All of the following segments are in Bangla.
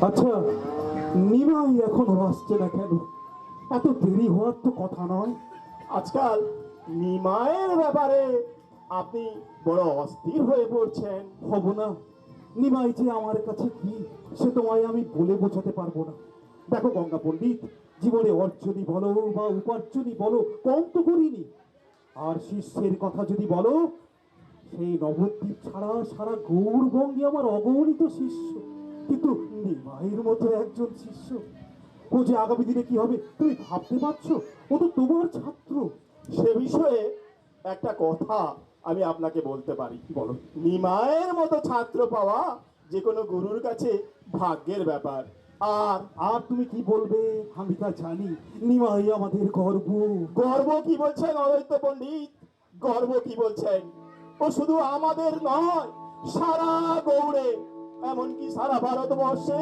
আচ্ছা, নিমাই এখনো আসছে না কেন? এত দেরি হওয়ার তো কথা নয়। আজকাল নিমাইয়ের ব্যাপারে আপনি বড় অস্থির হয়ে পড়ছেন। হব না? নিমাই যে আমার কাছে কি, সে তোমায় আমি বলে বোঝাতে পারবো না। দেখো গঙ্গা পণ্ডিত, জীবনে অর্জনই বলো বা উপার্জনই বলো, কম তো করিনি। আর শিষ্যের কথা যদি বলো, সেই নবদ্বীপ ছাড়া সারা গৌরবঙ্গে আমার অগণিত শিষ্য। কিন্তু নিমাইয়ের মতো একজন শিষ্য, ও যে আগামী দিনে কি হবে তুমি ভাবতে পারছো? ও তো তোমার ছাত্র। সে বিষয়ে একটা কথা আমি আপনাকে বলতে পারি। বলো। নিমাইয়ের মতো ছাত্র পাওয়া যে কোনো গুরুর কাছে ভাগ্যের ব্যাপার। আর আর তুমি কি বলবে আমি তা জানি। নিমাই আমাদের গর্ব। গর্ব কি বলছেন অদ্বৈত পণ্ডিত? গর্ব কি বলছেন? ও শুধু আমাদের নয়, সারা গৌড়ে, এমনকি সারা ভারতবর্ষে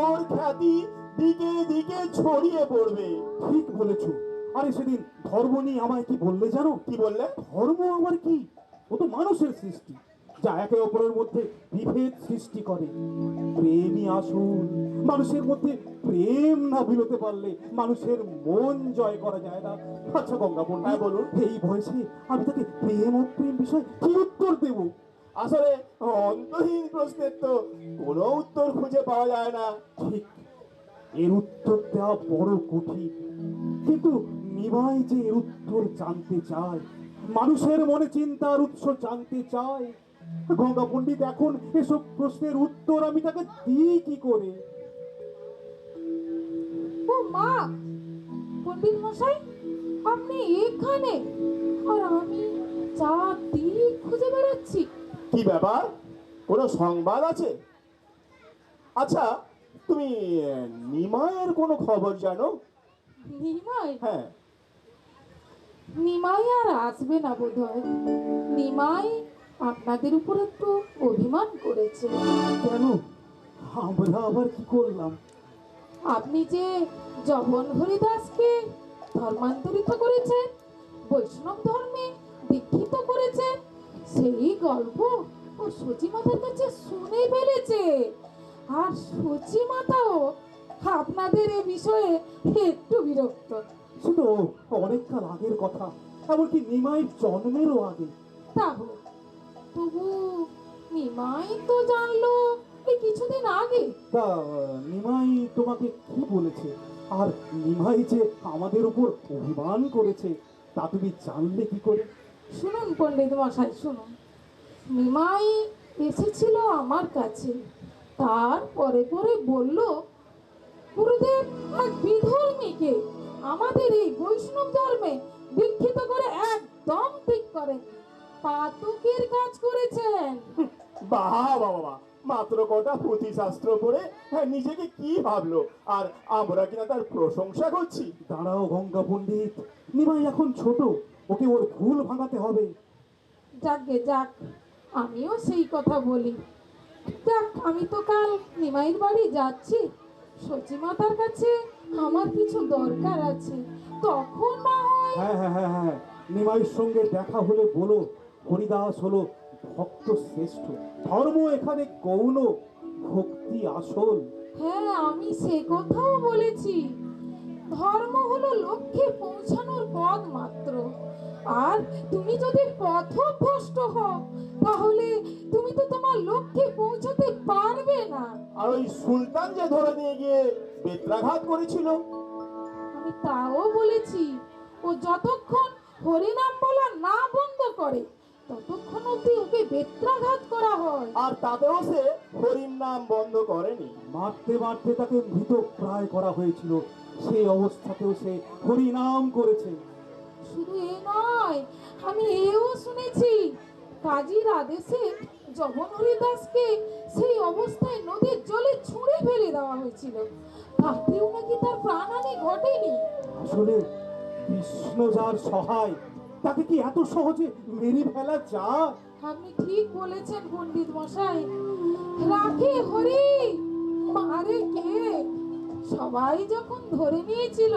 ওর খ্যাতি দিকে দিকে ছড়িয়ে পড়বে। ঠিক বলেছো। আরে সেদিন ধর্ম নিয়ে আমায় কি বললে জানো? কি বললে? ধর্ম আমার কি? ও তো মানুষের সৃষ্টি, যা একে অপরের মধ্যে বিভেদ সৃষ্টি করে। প্রেমই আসুন। মানুষের মধ্যে প্রেম না বিলোতে পারলে মানুষের মন জয় করা যায় না। আচ্ছা গঙ্গা পণ্ডিত, হ্যাঁ, বলুন। এই বয়সে আমি তাকে প্রেম ও প্রেম বিষয় কি উত্তর দেব? আসলে অন্তহীন প্রশ্নের তো কোনো উত্তর খুঁজে পাওয়া যায় না। ঠিক, এর উত্তর দেওয়া বড় কঠিন। কিন্তু নিমাই যে এর উত্তর জানতে চায়, মানুষের মনে চিন্তার উৎস জানতে চায়। গঙ্গা পণ্ডিত, এখন এসব প্রশ্নের উত্তর আমি তাকে দিই কি করে? ও মা, পণ্ডিত মশাই আপনি এখানে, আর আমি চারদিক খুঁজে বেড়াচ্ছি। কি ব্যাপার? কোনো সংবাদ আছে? আচ্ছা, তুমি নিমাইয়ের কোনো খবর জানো? নিমাই? হ্যাঁ। নিমাই আর আসবে না বোধহয়। নিমাই আপনাদের উপর একটু অভিমান করেছে। কেন? আমরা আবার কি করলাম? আপনি যে জগন হরিদাসকে ধর্মান্তরিত করেছেন, বৈষ্ণব ধর্মে দীক্ষিত করেছেন, সেই গল্প ও সচি মাতার কাছে শুনে ফেলেছে। আর সচি মাতাও আপনাদের এ বিষয়ে একটু বিরক্ত। শুধু অনেককাল আগের কথা, এমনকি নিমাইয়ের জন্মেরও আগে। তা হোক, তবু নিমাই তো জানলো এই কিছুদিন আগে। তা নিমাই তোমাকে কি বলেছে? আর নিমাই যে আমাদের উপর অভিমান করেছে, তা তুমি জানলে কি করে? শুনুন পণ্ডিত মশাই, শুনুন। নিমাই এসেছিল আমার কাছে, তারপরে পরে বলল, গুরুদেব এক বিধর্মীকে আমাদের এই বৈষ্ণব ধর্মে দীক্ষিত করে একদম ঠিক করেন, পাতকের কাজ করেছেন। বাহ বাবা বাবা, মাত্র কটা পুঁথি শাস্ত্র পড়ে নিজেকে কি ভাবলো, আর আমরা কিনা তার প্রশংসা করছি। দাঁড়াও গঙ্গা পণ্ডিত, নিমাই এখন ছোট, ওকে ওর ভুল ভাঙাতে হবে। যাকগে যাক, আমিও সেই কথা বলি। যাক, আমি তো কাল নিমাইয়ের বাড়ি যাচ্ছি, সচি মাতার কাছে আমার কিছু দরকার আছে, তখন না হয়। হ্যাঁ হ্যাঁ হ্যাঁ হ্যাঁ, নিমাইয়ের সঙ্গে দেখা হলে বলো হরিদাস হলো ভক্ত শ্রেষ্ঠ, ধর্ম এখানে গৌণ, ভক্তি আসল। হ্যাঁ, আমি সে কথাও বলেছি। ধর্ম হলো লক্ষ্যে পৌঁছানোর পথ মাত্র। আর তুমি যদি পথভ্রষ্ট হও, তাহলে তুমি তো তোমার লক্ষ্যে পৌঁছাতে পারবে না। আর ওই সুলতান যে ধরে নিয়ে গিয়ে বেত্রাঘাত করেছিল, আমি তাও বলেছি, ও যতক্ষণ হরিনাম বলা না বন্ধ করে, ততক্ষণ অব্দি ওকে বেত্রাঘাত করা হয়। আর তাতেও সে হরির নাম বন্ধ করেনি। মারতে মারতে তাকে মৃত প্রায় করা হয়েছিল, সেই অবস্থাতেও সে হরিনাম করেছে। শুধু এ নয়, আমি এও শুনেছি, কাজীর আদেশে জগন হরিদাসকে সেই অবস্থায় নদীর জলে ছুঁড়ে ফেলে দেওয়া হয়েছিল, তাতেও নাকি তার প্রাণহানি ঘটেনি। আসলে কৃষ্ণ যার সহায়, তাকে কি এত সহজে মেরে ফেলা যায়? আপনি ঠিক বলেছেন পণ্ডিত মশাই। রাখে হরি, মারে কে? সবাই যখন ধরে নিয়েছিল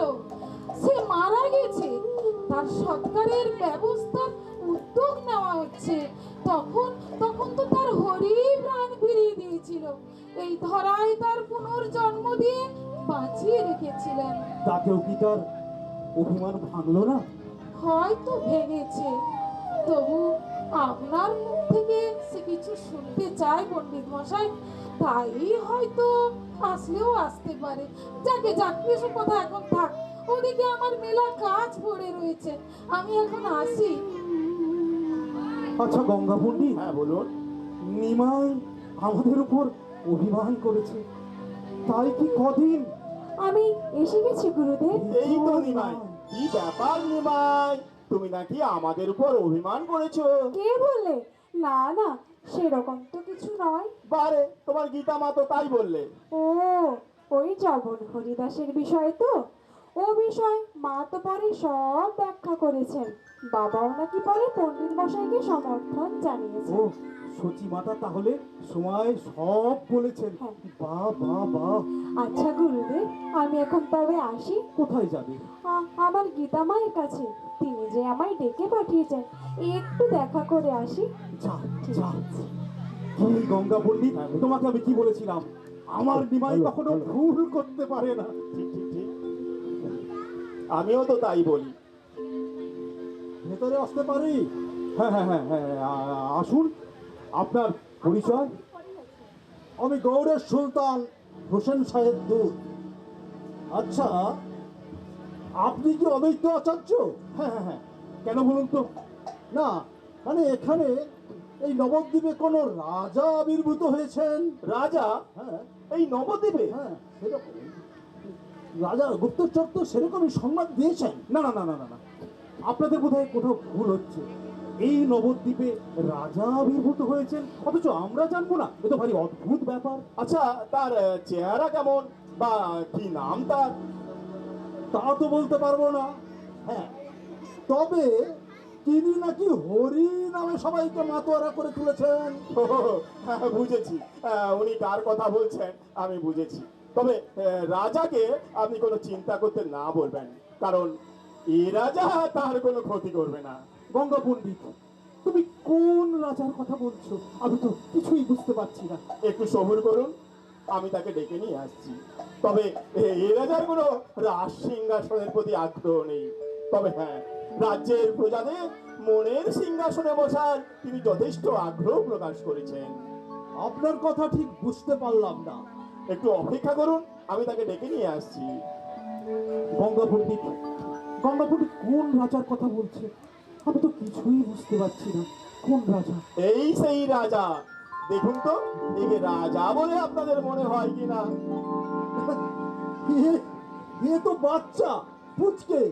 সে মারা গেছে, তার সৎকারের ব্যবস্থা উদ্যোগ নেওয়া হচ্ছে, তখন তখন তো তার হরি প্রাণ এই ধরায় তার পুনর্জন্ম দিয়ে বাঁচিয়ে রেখেছিলেন। তাতেও কি তার অভিমান ভাঙলো না? হয়তো ভেঙেছে, তবু আপনার মুখ থেকে সে কিছু শুনতে চায় পণ্ডিত মশাই, তাই হয়তো আসলেও আসতে পারে। যাকে যাক, এসব কথা এখন থাক, ওদিকে আমার মেলা কাজ পড়ে রয়েছে, আমি এখন আসি। আচ্ছা গঙ্গা পণ্ডিত, হ্যাঁ বলুন। নিমাই আমাদের উপর অভিমান করেছে, তাই কি কদিন? আমি এসে গেছি গুরুদেব। এই তো নিমাই, কি ব্যাপার নিমাই, তুমি নাকি আমাদের উপর অভিমান করেছো? কে বললে? না না, সেরকম তো কিছু নয়। বারে, তোমার গীতা মা তো তাই বললে। ও, ওই জবন হরিদাসের বিষয় তো। ও বিষয় মা তো পরে সব ব্যাখ্যা করেছেন। বাবাও নাকি পরে পণ্ডিত মশাইকে সমর্থন ও, জানিয়েছে। সচি মাতা তাহলে সময় সব বলেছেন। হ্যাঁ। বাহ বাহ বাহ। আচ্ছা গুরুদেব, আমি এখন তবে আসি। কোথায় যাবে? আমার গীতা মায়ের কাছে। তিনি যে আমায় ডেকে পাঠিয়েছেন, একটু দেখা করে আসি। যা যা। কি গঙ্গা পণ্ডিত, তোমাকে আমি কি বলেছিলাম? আমার নিমাই কখনো ভুল করতে পারে না। ঠিক ঠিক ঠিক, আমিও তো তাই বলি। ভেতরে আসতে পারি? হ্যাঁ হ্যাঁ হ্যাঁ হ্যাঁ, আসুন। আপনার পরিচয়? আমি গৌড়ের সুলতান হোসেন সাহেব দূত। আচ্ছা, আপনি কি অদ্বৈত আচার্য? হ্যাঁ হ্যাঁ হ্যাঁ, কেন বলুন তো? না, মানে এখানে এই নবদ্বীপে কোনো রাজা আবির্ভূত হয়েছেন? রাজা? হ্যাঁ এই নবদ্বীপে? হ্যাঁ, সেরকম রাজা গুপ্তচর তো সেরকমই সংবাদ দিয়েছেন। না না না না না না, আপনাদের বোধহয় কোথাও ভুল হচ্ছে। এই নবদ্বীপে রাজা আবির্ভূত হয়েছেন, অথচ আমরা জানবো না? এ তো ভারী অদ্ভুত ব্যাপার। আচ্ছা, তার চেহারা কেমন বা কি নাম তার? তা তো বলতে পারবো না। হ্যাঁ, তবে তিনি নাকি হরি নামে সবাইকে মাতোয়ারা করে তুলেছেন। ও, হ্যাঁ, বুঝেছি। উনি কার কথা বলছেন আমি বুঝেছি। তবে রাজাকে আপনি কোনো চিন্তা করতে না বলবেন, কারণ এই রাজা তার কোনো ক্ষতি করবে না। গঙ্গা পণ্ডিত, তুমি কোন রাজার কথা বলছো? আমি তো কিছুই বুঝতে পারছি না। একটু সবুর করুন, আমি তাকে ডেকে নিয়ে আসছি। তবে এই রাজার কোনো রাজ সিংহাসনের প্রতি আগ্রহ নেই। তবে হ্যাঁ, রাজ্যের প্রজাদের মনের সিংহাসনে বসার তিনি যথেষ্ট আগ্রহ প্রকাশ করেছেন। আপনার কথা ঠিক বুঝতে পারলাম না। একটু অপেক্ষা করুন, আমি তাকে ডেকে নিয়ে আসছি। গঙ্গা পণ্ডিত, গঙ্গা পণ্ডিত কোন রাজার কথা বলছে? আমি তো কিছুই বুঝতে পারছি না। কোন রাজা? এই সেই রাজা। দেখুন তো, একে রাজা বলে আপনাদের মনে হয় কিনা? এ তো বাচ্চা পুচকে,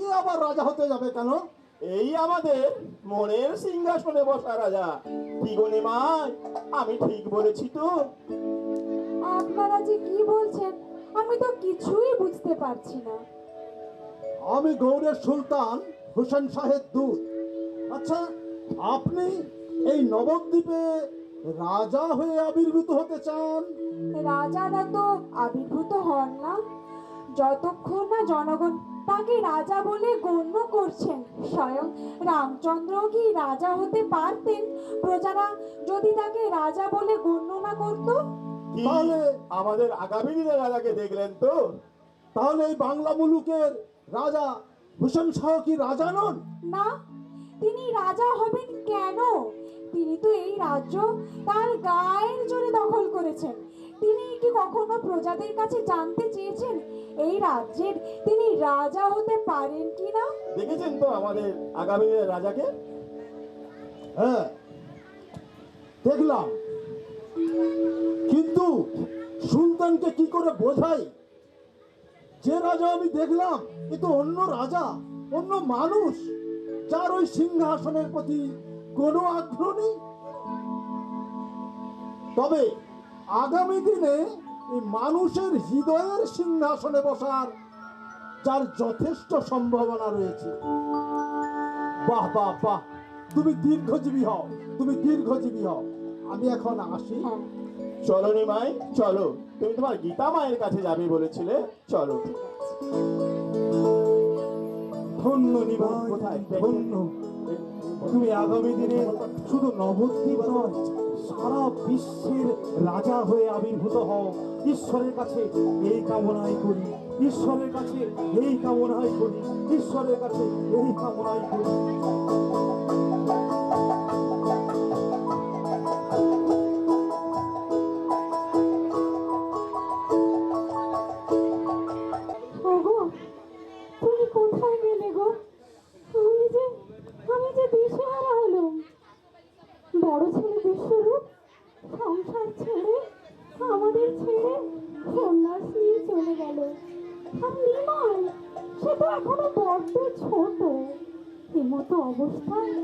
এ আবার রাজা হতে যাবে কেন? এই আমাদের মনের সিংহাসনে বসা রাজা। কি গো নিমাই, আমি ঠিক বলেছি তো? আপনারা যে কি বলছেন, আমি তো কিছুই বুঝতে পারছি না। আমি গৌড়ের সুলতান হোসেন সাহেব দূত। আচ্ছা, আপনি এই নবদ্বীপে রাজা হয়ে আবির্ভূত হতে চান? রাজারা তো আবির্ভূত হন না, যতক্ষণ না জনগণ তাকে রাজা বলে গণ্য করছেন। স্বয়ং রামচন্দ্র কি রাজা হতে পারতেন, প্রজারা যদি তাকে রাজা বলে গণ্য না করত? কি তাহলে- আমাদের আগামী দিনের রাজাকে দেখলেন তো? তাহলে এই বাংলা মুলুকের রাজা হোসেন শাহ কি রাজা নন? না, তিনি রাজা হবেন কেন? তিনি তো এই রাজ্য তার গায়ের জোরে দখল করেছেন। তিনি কি কখনো প্রজাদের কাছে জানতে চেয়েছেন এই রাজ্যের তিনি রাজা হতে পারেন কিনা? দেখেছেন তো আমাদের আগামী দিনের রাজাকে? হ্যাঁ, দেখলাম, কিন্তু সুলতানকে কি করে বোঝাই? যে রাজা আমি দেখলাম এ তো অন্য রাজা, অন্য মানুষ, যার ওই সিংহাসনের প্রতি কোনো আগ্রহ নেই। তবে আগামী দিনে এই মানুষের হৃদয়ের সিংহাসনে বসার যার যথেষ্ট সম্ভাবনা রয়েছে। বাহ বাহ বাহ, তুমি দীর্ঘজীবী হও, তুমি দীর্ঘজীবী হও। আমি এখন আসি। হ্যাঁ, চলো নিমাই, চলো। তুমি তোমার গীতা মায়ের কাছে যাবে বলেছিলে, চলো। ধন্য নিমাই, কোথায়? ধন্য। তুমি আগামী দিনে শুধু নবদ্বীপ নয়, সারা বিশ্বের রাজা হয়ে আবির্ভূত হও। ঈশ্বরের কাছে এই কামনাই করি, ঈশ্বরের কাছে এই কামনাই করি, ঈশ্বরের কাছে এই কামনাই করি। ওগো, তুমি কোথায় গেলে গো? আমি যে দিশেহারা হলাম। বড় ছেলে বিশ্বরূপ সংসার ছেড়ে আমাদের ছেড়ে সন্ন্যাস নিয়ে চলে গেল। আর নিমাই, সে তো এখনো বড্ড ছোট। এমতো অবস্থায়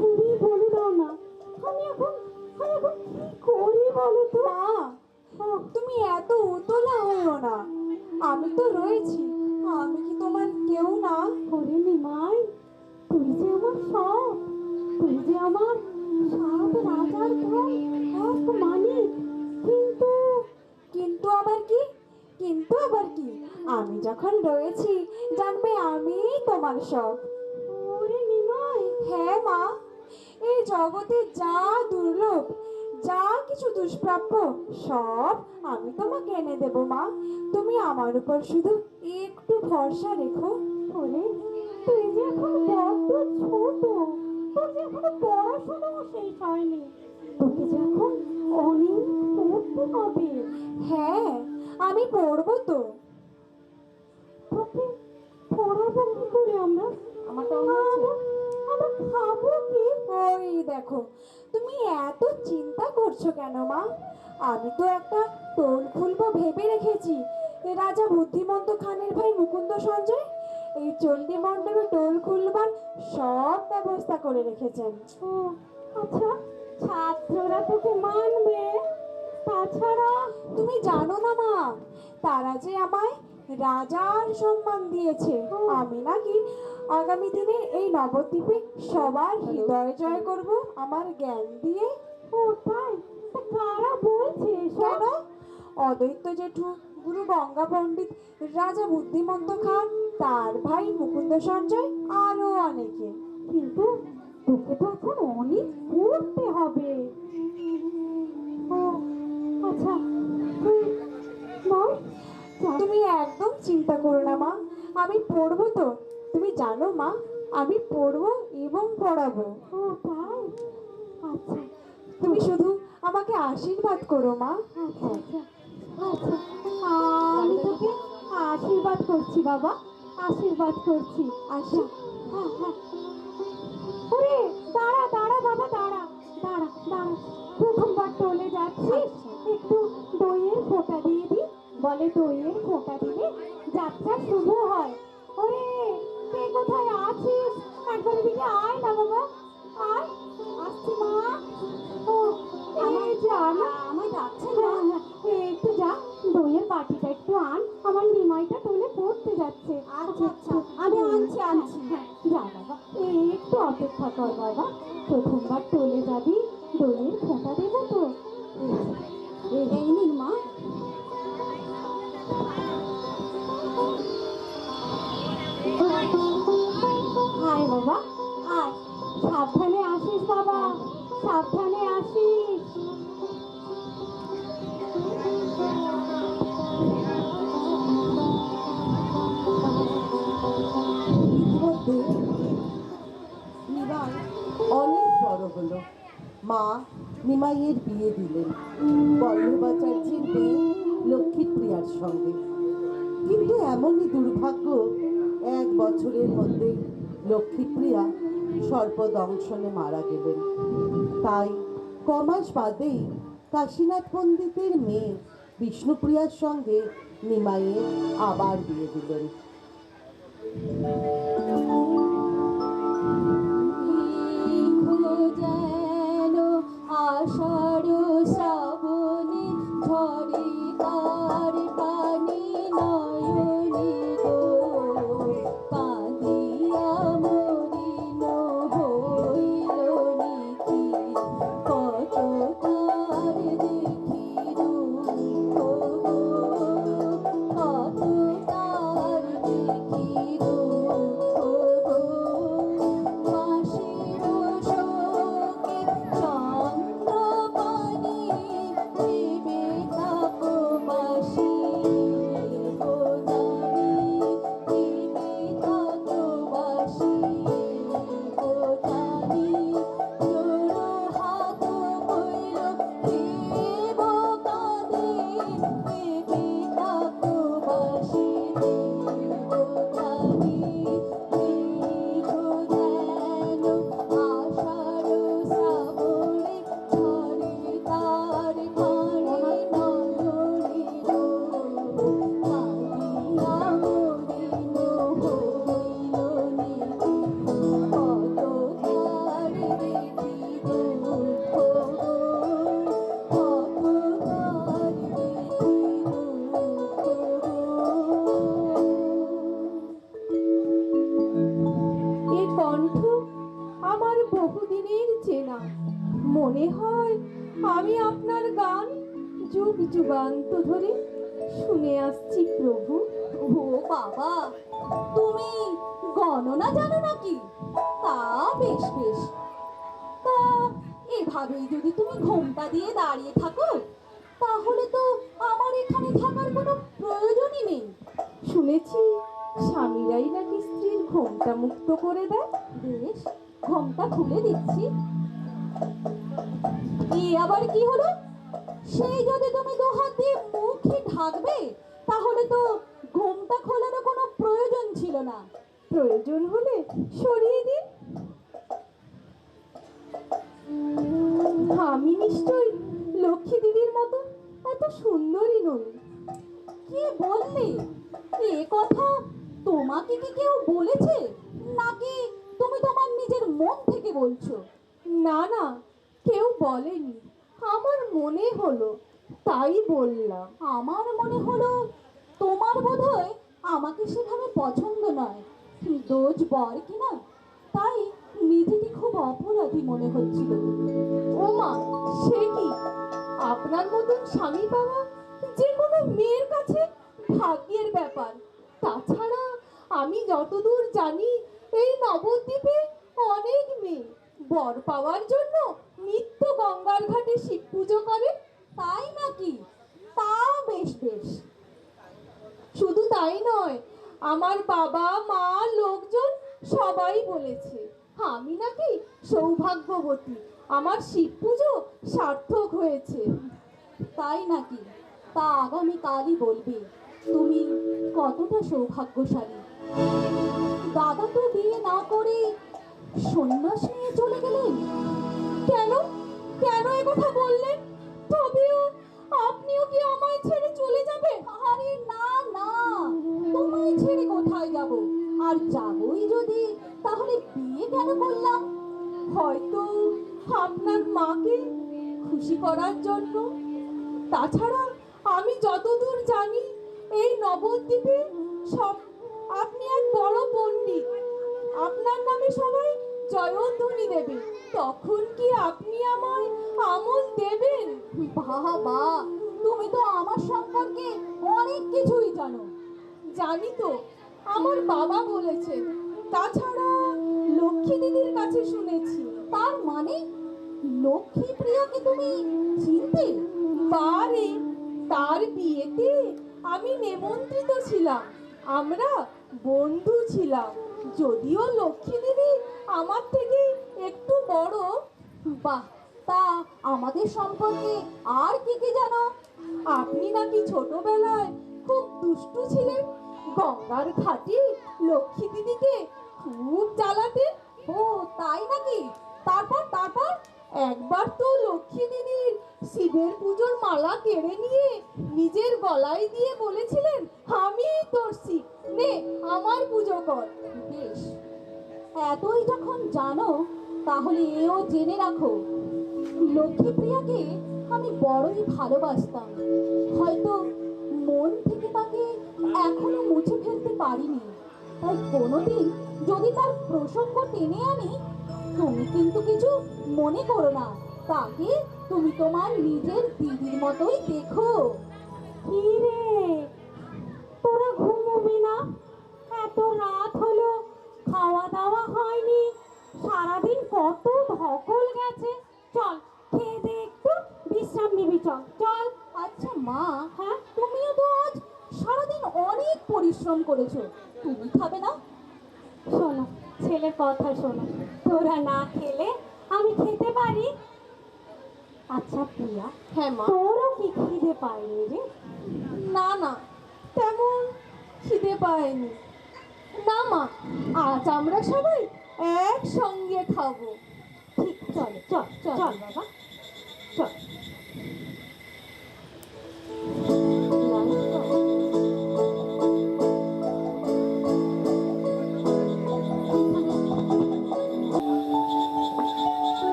তুমি বলে দাও না, আমি এখন কি করি বলো তো? মা, তুমি এত উতলা হইও না, আমি তো রয়েছি। আমি কি তোমার কেউ না? ওরে নিমাই, তুই যে আমার সব, তুই যে আমার সাত রাজার ধন, এক মানিক। কিন্তু কিন্তু আবার কি? কিন্তু আবার কি? আমি যখন রয়েছি, জানবে আমিই তোমার সব। ওরে নিমাই, হ্যাঁ মা, এই জগতে যা দুর্লভ, যা কিছু দুষ্প্রাপ্য, সব আমি তোমাকে এনে দেব মা। তুমি আমার উপর শুধু একটু ভরসা রেখো। ওরে, তুই যে এখন বড্ড ছোট, তোর যে এখনো পড়াশোনাও শেষ হয়নি, তোকে যে এখন অনেক পড়তে হবে। হ্যাঁ, আমি পড়বো তো। তোকে পড়াবো কি করে আমরা? আমরা খাবো কি? ওই দেখো, তুমি এত চিন্তা করছো কেন মা? আমি তো একটা টোল খুলবো ভেবে রেখেছি। রাজা বুদ্ধিমন্ত খানের ভাই মুকুন্দ সঞ্জয় এই চণ্ডী মণ্ডপে টোল খুলবার সব ব্যবস্থা করে রেখেছেন। ও আচ্ছা, ছাত্ররা তোকে মানবে? তাছাড়া তুমি জানো না মা, তারা যে আমায় রাজার সম্মান দিয়েছে। আমি নাকি আগামী দিনে এই নবদ্বীপে সবার হৃদয় জয় করব আমার জ্ঞান দিয়ে। ও তাই? কারা বলছে? কেন, অদ্বৈত জেঠু, গুরু গঙ্গা পণ্ডিত, রাজা বুদ্ধিমন্ত খান, তার ভাই মুকুন্দ সঞ্জয়, আরো অনেকে। কিন্তু তোকে তো এখন অনেক পড়তে হবে। ও আচ্ছা, তুমি একদম চিন্তা করো না মা, আমি পড়বো তো। তুমি জানো মা, আমি পড়বো এবং পড়াবো। ও তাই? আচ্ছা, তুমি শুধু আমাকে আশীর্বাদ করো মা। আচ্ছা আচ্ছা আচ্ছা, আমি তোকে আশীর্বাদ করছি বাবা, আশীর্বাদ করছি। আচ্ছা, হ্যাঁ হ্যাঁ। ওরে দাঁড়া দাঁড়া বাবা, দাঁড়া দাঁড়া দাঁড়া, প্রথমবার টোলে যাচ্ছিস, একটু দইয়ের ফোঁটা দিয়ে দি। বলে দইয়ের ফোঁটা দিলে যাত্রা শুভ হয়। ওরে, কে কোথায় আছিস? একবার দিকে আয় না বাবা, আয়। আসছি মা। ও আমার জানা, আমার যাচ্ছে না। একটু যা, দইয়ের বাটিটা একটু আন, আমার নিমাইটা টোলে পড়তে যাচ্ছে। আচ্ছা আচ্ছা, আমি আনছি আনছি। যা বাবা, একটু অপেক্ষা কর বাবা, প্রথমবার টোলে যাবি, দইয়ের ফোঁটা দেবো তো। এই নিন মা। আয় বাবা আয়, সাবধানে আসিস বাবা, সাবধানে আসিস। ইতিমধ্যে নিমাই অনেক বড় হলো। মা নিমাইয়ের বিয়ে দিলেন বল্লভাচার্যের মেয়ে লক্ষ্মীপ্রিয়ার সঙ্গে। কিন্তু এমনই দুর্ভাগ্য, 1 বছরের মধ্যে লক্ষ্মীপ্রিয়া সর্পদংশনে মারা গেলেন। তাই কমাস বাদেই কাশীনাথ পণ্ডিতের মেয়ে বিষ্ণুপ্রিয়ার সঙ্গে নিমাইয়ের আবার বিয়ে দিলেন। যেন আষাঢ় শ্রাবণে ঝরে তার পানি নয়নে গো, কাঁদিয়া মলিন হইল নিকি, কত তার দেখি রূপ গো, কত তার দেখি রূপ গো। মাসের শোকে চন্দ্র আপনার গান যুগ যুগান্ত ধরে শুনে আসছি প্রভু। ও বাবা, তুমি গণনা জানো নাকি? তা বেশ বেশ। তা এভাবেই যদি তুমি ঘোমটা দিয়ে দাঁড়িয়ে থাকো, তাহলে তো আমার এখানে থাকার কোনো প্রয়োজনই নেই। শুনেছি স্বামীরাই নাকি স্ত্রীর ঘোমটা মুক্ত করে দেয়। বেশ, ঘোমটা খুলে দিচ্ছি। এ আবার কি হলো? সেই যদি তুমি দু হাত দিয়ে মুখে ঢাকবে, তাহলে তো ঘোমটা খোলারও কোনো প্রয়োজন ছিল না। প্রয়োজন হলে সরিয়ে দিন। আমি নিশ্চয়ই লক্ষ্মী দিদির মতো এত সুন্দরী নই। কে বললে? এ কথা তোমাকে কি কেউ বলেছে, নাকি তুমি তোমার নিজের মন থেকে বলছো? না না, কেউ বলেনি, আমার মনে হলো তাই বললাম। আমার মনে হলো তোমার বোধহয় আমাকে সেভাবে পছন্দ নয়, দোজ বর কিনা, তাই নিজেকে খুব অপরাধী মনে হচ্ছিল। ওমা, সে কি? আপনার মতন স্বামী পাওয়া যে কোনো মেয়ের কাছে ভাগ্যের ব্যাপার। তাছাড়া আমি যতদূর জানি এই নবদ্বীপে অনেক মেয়ে বর পাওয়ার জন্য নিত্য গঙ্গার ঘাটে শিব পুজো করে। তাই নাকি? তা বেশ বেশ। শুধু তাই নয়, আমার বাবা মা লোকজন সবাই বলেছে আমি নাকি সৌভাগ্যবতী, আমার শিব পুজো সার্থক হয়েছে। তাই নাকি? তা আগামীকালই বলবে তুমি কতটা সৌভাগ্যশালী। দাদা তো বিয়ে না করে সন্ন্যাস নিয়ে চলে গেলেন। কেন কেন এ কথা বললেন? তবেও আপনিও কি আমায় ছেড়ে চলে যাবেন? আরে না না, তোমায় ছেড়ে কোথায় যাব? আর যাবই যদি, তাহলে বিয়ে কেন করলাম? হয়তো আপনার মাকে খুশি করার জন্য। তাছাড়া আমি যতদূর জানি এই নবদ্বীপে সব আপনি এক বড় পণ্ডিত, আপনার নামে সবাই জয়ধ্বনি দেবে। তখন কি আপনি আমায় আমল দেবেন? বাবা, তুমি তো আমার সম্পর্কে অনেক কিছুই জানো। জানি তো, আমার বাবা বলেছে। তাছাড়া লক্ষ্মী দিদির কাছে শুনেছি। তার মানে লক্ষ্মী প্রিয়াকে তুমি চিনতে? বারে, তার বিয়েতে আমি নেমন্ত্রিত ছিলাম, আমরা বন্ধু ছিলাম। যদিও লক্ষ্মী দিদি আমার থেকে একটু বড়। বাহ, তা আমাদের সম্পর্কে আর কি কি জানো? আপনি নাকি ছোটবেলায় খুব দুষ্টু ছিলেন, গঙ্গার ঘাটে লক্ষ্মী দিদিকে খুব জ্বালাতেন। ও তাই নাকি? তারপর তারপর একবার তো লক্ষ্মী দিদির শিবের পুজোর মালা কেড়ে নিয়ে নিজের গলায় দিয়ে বলেছিলেন আমি তোর শিব, নে আমার পুজো কর। বেশ, এতই যখন জানো, তাহলে এও জেনে রাখো লক্ষ্মীপ্রিয়াকে আমি বড়ই ভালোবাসতাম। হয়তো মন থেকে তাকে এখনো মুছে ফেলতে পারিনি। তাই কোনোদিন যদি তার প্রসঙ্গ টেনে আনি, তুমি কিন্তু কিছু মনে করো না। তাকে তুমি তোমার নিজের দিদির মতোই দেখো। কি রে, তোরা ঘুমোবি না? এত রাত হলো, খাওয়া দাওয়া হয়নি, সারাদিন কত ধকল গেছে। চল খেয়ে দে, একটু বিশ্রাম নিবি। চল চল। আচ্ছা মা, হ্যাঁ, তুমিও তো আজ সারাদিন অনেক পরিশ্রম করেছো, তুমি খাবে না? শোনো, ছেলের কথা শোনো, তোরা না খেলে আমি খেতে পারি? আচ্ছা প্রিয়া, হ্যাঁ মা। তোরও কি খিদে পায়নি রে? না না, তেমন খিদে পায়নি না মা, আজ আমরা সবাই একসঙ্গে খাবো। ঠিক, চল চল চল বাবা, চল।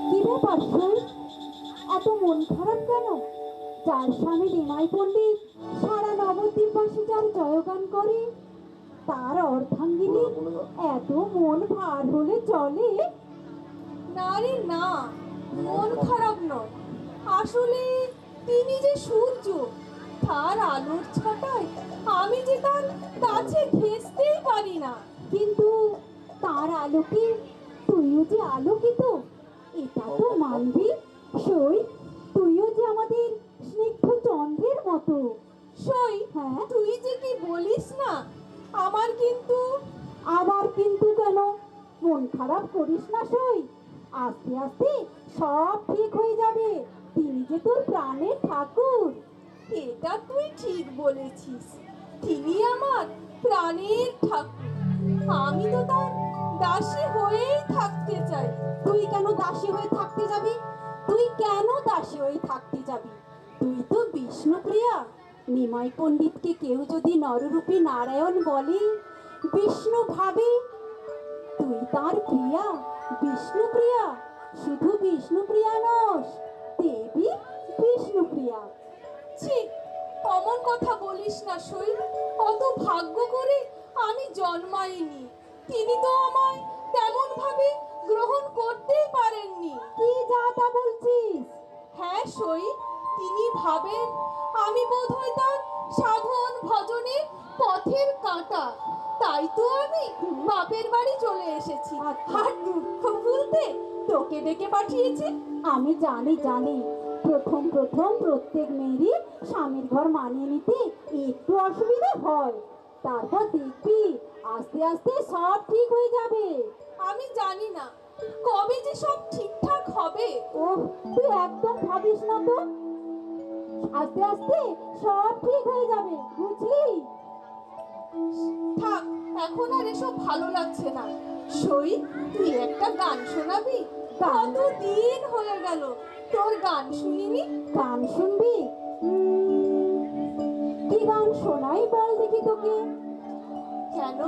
কি ব্যাপার শুন, এত মন খারাপ কেন? যার স্বামী নিমাই পণ্ডিত সারা নবদ্বীপবাসী যার জয়গান করে, তার অর্ধাঙ্গিনী এত মন ভার হলে চলে? না রে না, মন খারাপ নয়, আসলে তিনি যে সূর্য, তার আলোর ছটায় আমি যে তার কাছে ঘেঁষতেই পারি না। কিন্তু তার আলোকে তুইও যে আলোকিত, এটা তো মানবি। সই, তুইও যে আমাদের স্নিগ্ধ চন্দ্রের মতো। সই, হ্যাঁ, তুই যে কি বলিস না, আমার কিন্তু আবার কিন্তু কেন? মন খারাপ করিস না সই, আস্তে আস্তে সব ঠিক হয়ে যাবে। তিনি যে তোর প্রাণের ঠাকুর। এটা তুই ঠিক বলেছিস, তিনি আমার প্রাণের ঠাকুর। আমি তো তার দাসী হয়েই থাকতে চাই। তুই কেন দাসী হয়ে থাকতে যাবি? তুই কেন দাসী হয়ে থাকতে যাবি? তুই তো বিষ্ণুপ্রিয়া। নিমাই পণ্ডিতকে কেউ যদি নররূপী নারায়ণ বলে, বিষ্ণু ভাবে তুই তার প্রিয়া, বিষ্ণুপ্রিয়া। শুধু বিষ্ণুপ্রিয়া নস, দেবী বিষ্ণুপ্রিয়া। ছি, অমন কথা বলিস না সই। অত ভাগ্য করে আমি জন্মাইনি, তিনি তো আমায় তেমন ভাবে গ্রহণ করতেই পারেননি। কি যা তা বলছিস? হ্যাঁ সই, তিনি ভাবেন আমি বোধহয় তার সাধন ভজনে পথের কাঁটা। তাই তো আমি বাপের বাড়ি চলে এসেছি, আর দুঃখ ভুলতে তোকে ডেকে পাঠিয়েছি। আমি জানি জানি, প্রথম প্রথম প্রত্যেক মেয়েরই স্বামীর ঘর মানিয়ে নিতে একটু অসুবিধা হয়। তারপর দেখবি আস্তে আস্তে সব ঠিক হয়ে যাবে। আমি জানি না কবে যে সব ঠিকঠাক হবে। ওহ, তুই একদম ভাবিস না তো, আস্তে আস্তে সব ঠিক হয়ে যাবে, বুঝলি? থাক, এখন আর এসব ভালো লাগছে না। সই, তুই একটা গান শোনাবি? গান? কতদিন হয়ে গেল তোর গান শুনিনি। গান শুনবি? কি গান শোনাই বল দেখি তোকে। কেন,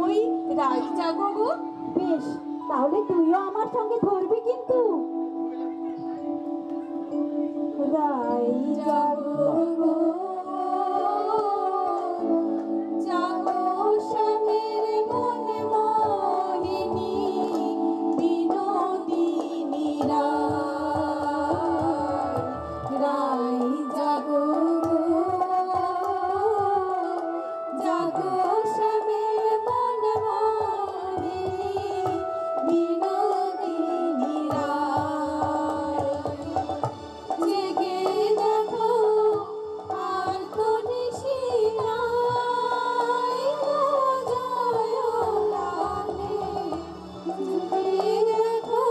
ওই রাই জাগো গো। বেশ, তাহলে তুইও আমার সঙ্গে ধরবি কিন্তু। রাই জাগো গো, জাগো শ্যামের মনে মোহিনী, বিনোদিনী রাই জাগো গো, জাগো শ্যামের মনে মোহিনী, বিনোদিনী জেগে দেখো আর তো নিশি নাই গো জয়লালে। জেগে দেখো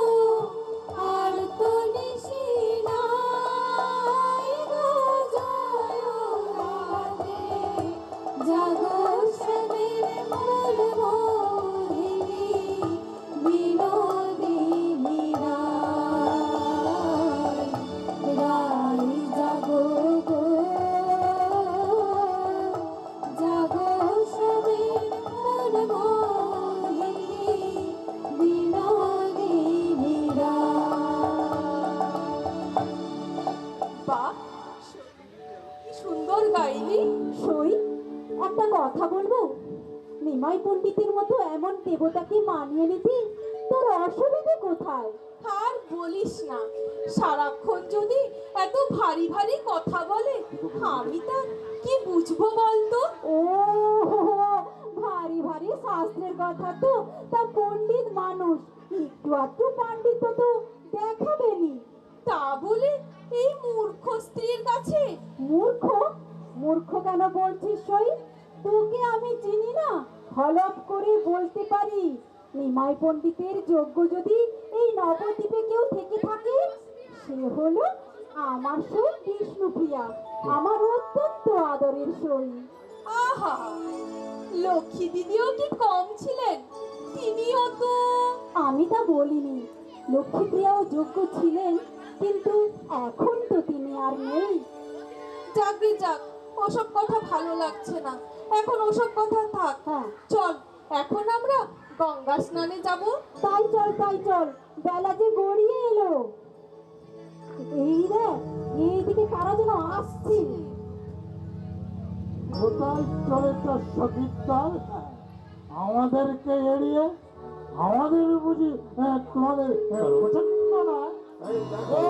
আর তো নিশি নাই গো জয়লালে। জাগো শ্যামের মন মোহিনী, বিনোদিনী রাই জাগো গো, জাগো শ্যামের মন মোহিনী, বিনোদিনী বাহ, কি সুন্দর গাইলি। সই, একটা কথা বলবো? নিমাই পণ্ডিতের মতো এমন দেবতাকে মানিয়ে নিতে তোর অসুবিধে কোথায়? আর বলিস না, সারাক্ষণ যদি এত ভারী ভারী কথা বলে, আমি তা কি বুঝবো বলতো? ও, ভারী ভারী শাস্ত্রের কথা তো তা পণ্ডিত মানুষ, একটু আধটু পাণ্ডিত্য তো দেখাবেনি। তা বলে এই মূর্খ স্ত্রীর কাছে? মূর্খ? মূর্খ কেন বলছিস সই? তোকে আমি চিনি না, হলপ করে বলতে পারি, নিমাই পণ্ডিতের যোগ্য যদি এই নবদ্বীপে কেউ থেকে থাকে, সে হলো আমার সই বিষ্ণুপ্রিয়া, আমার অত্যন্ত আদরের সই। আহা, লক্ষ্মী দিদিও কি কম ছিলেন? তিনিও তো। আমি তা বলিনি, লক্ষ্মীপ্রিয়াও যোগ্য ছিলেন, কিন্তু এখন তো তিনি আর নেই। যাকরে যাক, ওসব কথা ভালো লাগছে না, এখন ওসব কথা থাক। হ্যাঁ, চল, এখন আমরা গঙ্গা স্নানে যাব। তাই চল তাই চল, বেলা যে গড়িয়ে এলো। এই রে, এইদিকে কারা যেন আসছে। কোথায় চলে তোর সখীর দল? আমাদেরকে এড়িয়ে আমাদের বুঝি তোমাদের পছন্দ নয়? এই দেখো,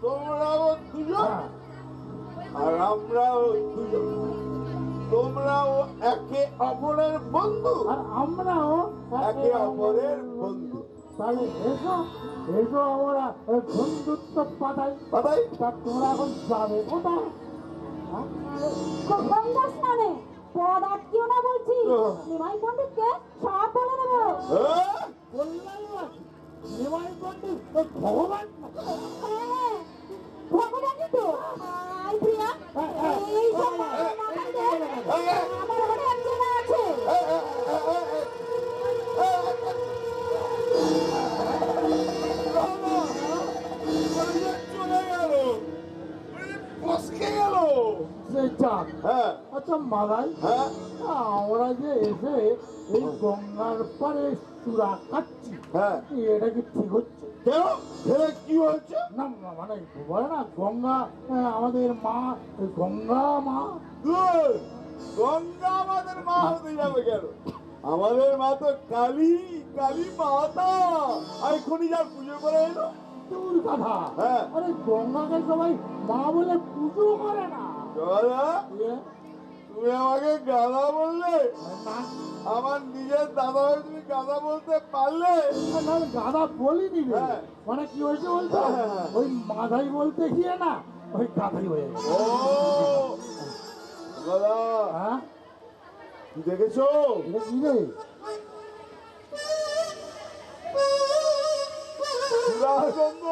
তোমরাও দুজন আর আমরাও দুজন, তোমরাও একে অপরের বন্ধু আর আমরাও একে অপরের বন্ধু। তাহলে এসো এসো আমরা ওই বন্ধুত্ব পাতাই বাবাই তা তোমরা এখন যাবে কোথায়? গঙ্গা স্নানে পদ আটকিও না বলছি। নিমাই পণ্ডিতকে সব বলে দেবো। বললাই নিমাই পণ্ডিত ওই ভগবান হ্যাঁ, ভগবানই তো। আয় প্রিয়া, এই সব মাতালদের আমার অনেক চেনা আছে। চলে গেল, ফসকে গেল। সে যাক। হ্যাঁ আচ্ছা মালাই, হ্যাঁ আমরা যে এসে এই গঙ্গার পারে চূড়া খাচ্ছি, হ্যাঁ, এটা কি ঠিক হচ্ছে? কেন ফেলে কি হচ্ছে? না মানে বলে না গঙ্গা আমাদের মা, ওই গঙ্গা মা। ধুর, গঙ্গা আমাদের মা হতে যাবে কেন? আমাদের মা তো কালী, কালী মাতা। এখনই যা পুজো করে এলো। তোর কথা। হ্যাঁ। আরে গঙ্গাকে সবাই মা বলে পুজো করে না। দাদা, এ, তুমি আমাকে গাধা বললে? না আমার নিজের দাদা হয়ে তুমি গাধা বলতে পারলে? না, আমি গাধা বলিনি রে। হ্যাঁ। মানে কি হয়েছে বলতো, হ্যাঁ, হ্যাঁ। ওই মাধাই বলতে গিয়ে না ওই গাধাই হয়ে গেছে। ও দাদা, হ্যাঁ কি দেখেছো? এটা কি রে? সুরাগন্ধ।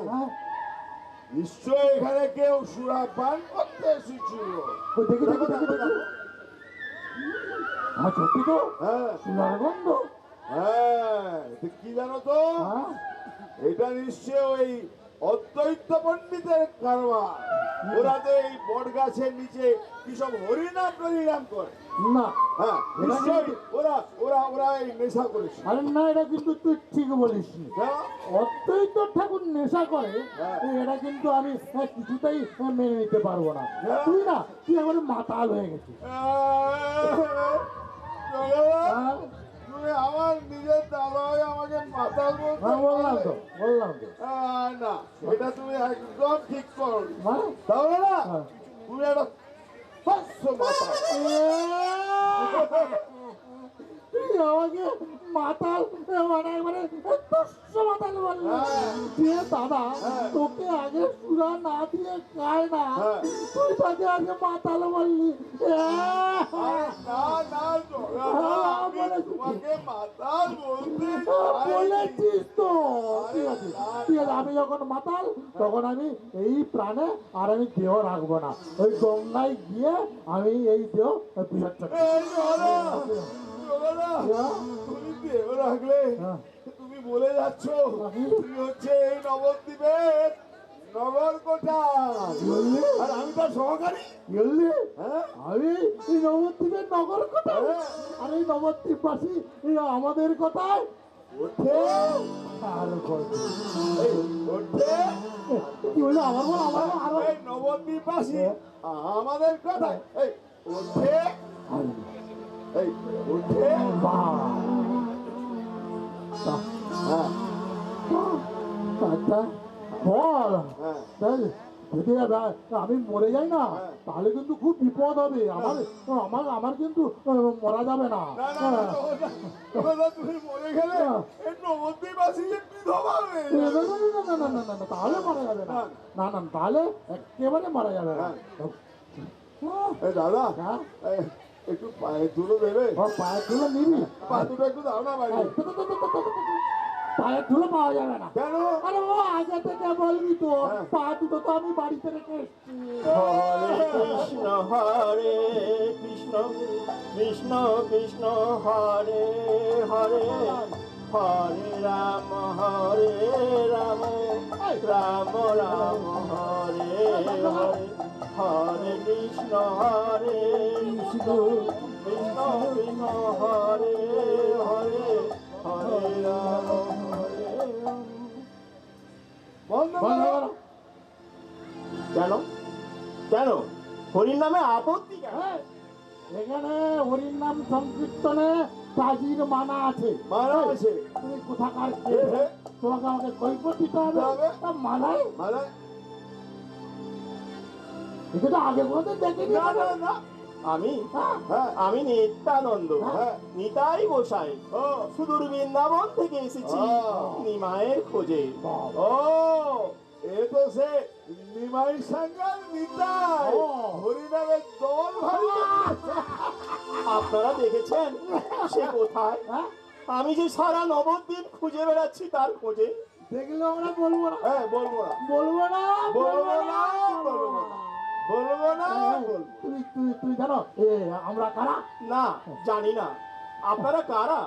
হ্যাঁ নিশ্চয় এখানে কেউ সুরা পান করতে এসেছিল। ওই দেখি দেখি দেখি দেখি। হ্যাঁ সত্যি তো, হ্যাঁ সোনার গন্ধ। হ্যাঁ, তো কি জানো তো? হ্যাঁ এটা নিশ্চয় ওই অদ্বৈত পণ্ডিতের কারবার। ওরা তো এই বট গাছের নিচে কি সব হরিনাম হরিনাম করে। না হ্যাঁ, নিশ্চয় ওরা ওরা ওরা এই নেশা করেছে। আরে না, এটা কিন্তু তুই ঠিক বলিস নি। হ্যাঁ? অদ্বৈত ঠাকুর নেশা করে, হ্যাঁ। এটা কিন্তু আমি কিছুতেই মেনে নিতে পারবো না। হ্যাঁ। তুই এখন মাতাল হয়ে গেছিস। দাদা, হ্যাঁ তুমি আমার নিজের দাদা হয়ে আমাকে মাতাল বলতে হ্যাঁ, বললাম তো পারলে? বললাম তো। না, এটা তুমি একদম ঠিক করো। মানে তাহলে না হ্যাঁ। তুমি একটা স্পষ্ট মাতাল। তুই আমাকে মাতাল মানে একবারে তুচ্ছ মাতাল বললি। হ্যাঁ। দিয়ে দাদা, হ্যাঁ। তোকে আগে সুরা না দিয়ে খায় না, হ্যাঁ। তুই তাকে আগে মাতাল বললি। আরে না না জগা, আমি তোমাকে মাতাল বলতে চাইনি। বলেছিস তো। ঠিক আরে আছে না, ঠিক আছে, আমি যখন মাতাল তখন আমি এই প্রাণে আর আমি দেহ রাখবো না। ওই গঙ্গায় গিয়ে আমি এই দেহ বিসর্জন করবো। এই জগা, জগা, হ্যাঁ। তুমি দেহ রাখলে হ্যাঁ। তুমি বলে যাচ্ছ আমি? তুমি হচ্ছে এই নবদ্বীপের নগর কোটাল। বললি? আর আমি তার সহকারী। বললি? হ্যাঁ আমি এই নবদ্বীপের নগর কোথায়? হ্যাঁ। আর এই নবদ্বীপবাসী আমাদের কথায় ওঠে, আরো বলবে। এই ওঠে, কি বললো? আমার বল, আমার বল, আরো এই নবদ্বীপবাসী আমাদের কথা এই ওঠে, আরো। এই ওঠে। বাহ! হ্যাঁ আচ্ছা, বল। হ্যাঁ তাই যদি আমি মরে যাই না, হ্যাঁ। তাহলে কিন্তু খুব বিপদ হবে। আমার আমার আমার কিন্তু মরা যাবে না। না না না, জগন্নাথ, জগন্নাথ, তুমি মরে গেলে এই নবদ্বীপবাসী যে বিধবা হয়ে না, যাবে। না, না, না, না, না, না, না, তাহলে মারা যাবে না। না না, তাহলে একেবারে মারা যাবে না। এই দাদা, হ্যাঁ? এই, একটু পায়ে ধুলো দেবে? পায়ের ধুলো নিবি? পা দুটো একটু দাও না বাইরে। পায়ের ধুলো পাওয়া যাবে না। কেন? আরে ও আগে থেকে বলবি তো, হ্যাঁ। পা দুটো তো আমি বাড়িতে রেখে এসছি। হরে কৃষ্ণ হরে কৃষ্ণ কৃষ্ণ কৃষ্ণ হরে হরে হরে রাম রাম রাম হরে হরে হরে কৃষ্ণ হরে কৃষ্ণ কৃষ্ণ কৃষ্ণ হরে হরে হরে রাম হরে রাম। বন্ধ বল, করো। বল। কেন কেন হরির নামে আপত্তি কেন? এই, এখানে হরির নাম সংকীর্তনে কাজীর মানা আছে। মানা আছে? তুমি কোথাকার কে? হে, হে। তোমাকে আমাকে কৈফত দিতে হবে। হবে। তা মানাই? মানে একে তো আগে কোনোদিন দেখিনি। না না না, আমি আমি নিত্যানন্দ, নিতাই গোসাই, সুদূর বৃন্দাবন থেকে এসেছি নিমায়ের খোঁজে। ও এ তো সে নিমাই সাঙ্গাল নিতাই, হরিনামের দল ভারী। আপনারা দেখেছেন সে কোথায়? আমি যে সারা নবদ্বীপ খুঁজে বেড়াচ্ছি তার খোঁজে। দেখলে আমরা বলবো না, বলবো না, বলবো না, বলবো না, বলবো না, বলবো না, বলবো। তুই তুই তুই জানো এ আমরা কারা? না, জানি না। আপনারা কারা?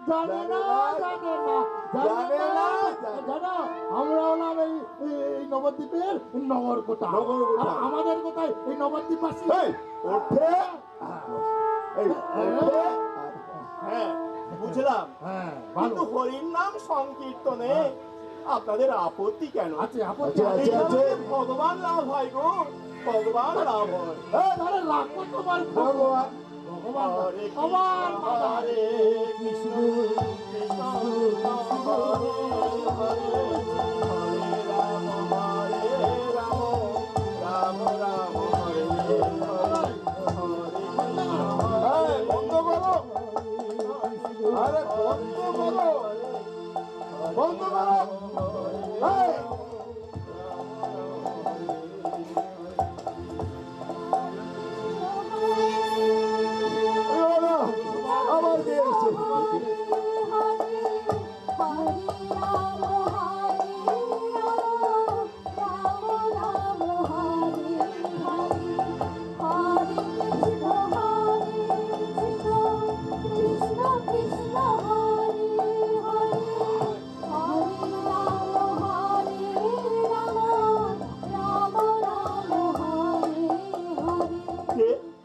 জানে না, জানে না, জানে না, জানো আমরা হলাম এই নবদ্বীপের নগরকোটা। নগরকোটা। আর আমাদের কোথায় এই নবদ্বীপবাসী ওঠে হ্যাঁ, বুঝলাম। হ্যাঁ কিন্তু হরির নাম সংকীর্তনে আপনাদের আপত্তি কেন? আছে আপত্তি আছে, এখানে আছে। ভগবান লাভ হয় গো, ভগবান লাভ হয়। তাহলে লাখো তোমার ভগবান ভগবান হরে আমার কৃষ্ণ, হরে কৃষ্ণ, কৃষ্ণ কৃষ্ণ, হরে হরে, হরে রাম, রাম রাম, হরে হরে, হরে বন্ধ করো, আরে বন্ধ করো, বন্ধ করো। এই, আবার কে এসছে?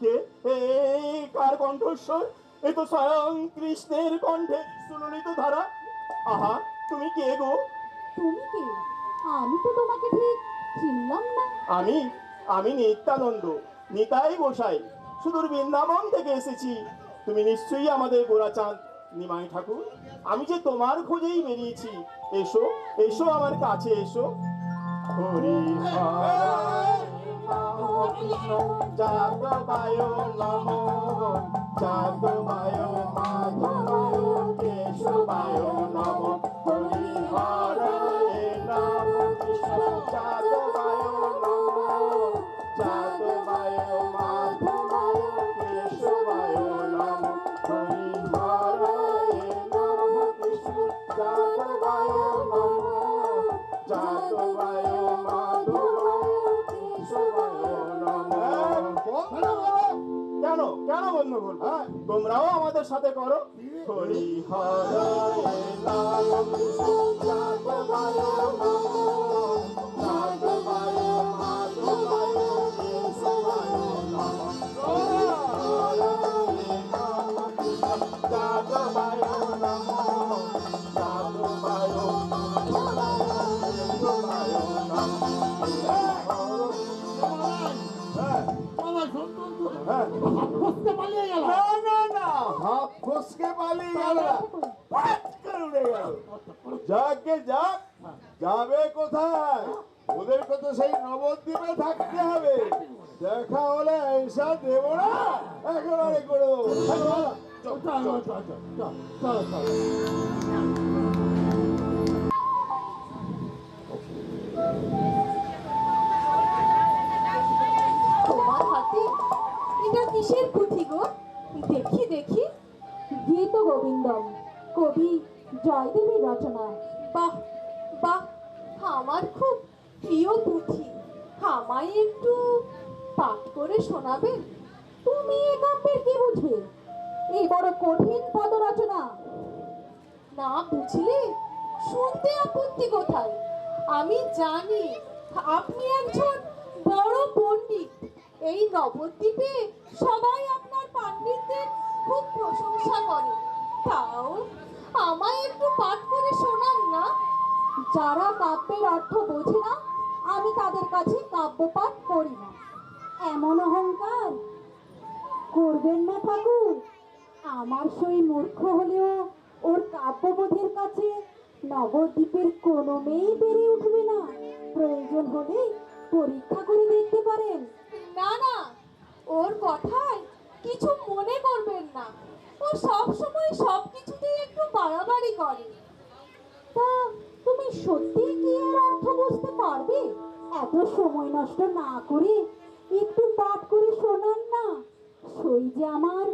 কে কে কার কণ্ঠস্বর? এ তো স্বয়ং কৃষ্ণের কণ্ঠে সুললিত ধারা। আহা, তুমি কে গো? তুমি কে? আমি তো তোমাকে ঠিক চিনলাম না। আমি আমি নিত্যানন্দ, নিতাই গোসাই, সুদূর বৃন্দাবন থেকে এসেছি। তুমি নিশ্চয়ই আমাদের গোরাচাঁদ নিমাই ঠাকুর। আমি যে তোমার খোঁজেই বেরিয়েছি। এসো এসো, আমার কাছে এসো। হরি কৃষ্ণ যাদবায় নমো, যাদবায় মাধবায় কেশবায় নমো, হরি হরে রাম কৃষ্ণ যাদবায় নমো, যাদবায় মাধবায় কেশবায় নমো, হরি হরে রাম কৃষ্ণ যাদবায় নমো, যাদবায় মাধবায় কেশবায় নমো। কেন কেন বন্ধ করবো? তোমরাও আমাদের সাথে করো। হরি হরে রাম কৃষ্ণ যাদবায় নমো, যাদবায় মাধবায় কেশবায় নমো, হরি হরে রাম কৃষ্ণ যাদবায় নমো, যাদবায় মাধবায় কেশবায় নমো। ফসকে পালিয়ে গেল। না না না, হাত ফসকে পালিয়ে গেল না, ফাট করে উড়ে গেল। যাকে যাক, যাবে কোথায়? ওদের কথা সেই নবদ্বীপে থাকতে হবে। দেখা হলে এইসব দেবো না, একেবারে করে দেবো। চল চল চল চল চল চল। তোমার হাতে এটা কিসের পুঁথি গো? দেখি দেখি। গীত গোবিন্দম, কবি জয়দেবের রচনা। বাহ বাহ, আমার খুব প্রিয় পুঁথি। আমায় একটু পাঠ করে শোনাবেন? তুমি এ কাব্যের কি বুঝবে? এই বড় কঠিন পদ রচনা। না বুঝলে শুনতে আপত্তি কোথায়? আমি জানি আপনি একজন বড় পণ্ডিত। এই নবদ্বীপে সবাই আপনার পাণ্ডিত্যের খুব প্রশংসা করে। তাও আমায় একটু পাঠ করে শোনান না। যারা কাব্যের অর্থ বোঝে না, আমি তাদের কাছে কাব্য পাঠ করি না। এমন অহংকার করবেন না ঠাকুর। আমার সই মূর্খ হলেও ওর কাব্যবোধের কাছে নবদ্বীপের কোনো মেয়েই পেরে উঠবে না। প্রয়োজন হলে পরীক্ষা করে দেখতে পারেন। না না, ওর কথায় কিছু মনে করবেন না। ও সব সময় সব কিছুতেই একটু বাড়াবাড়ি করে। তা তুমি সত্যি কি এর অর্থ বুঝতে পারবে? এত সময় নষ্ট না করে একটু পাঠ করে শোনান না। সই যে আমার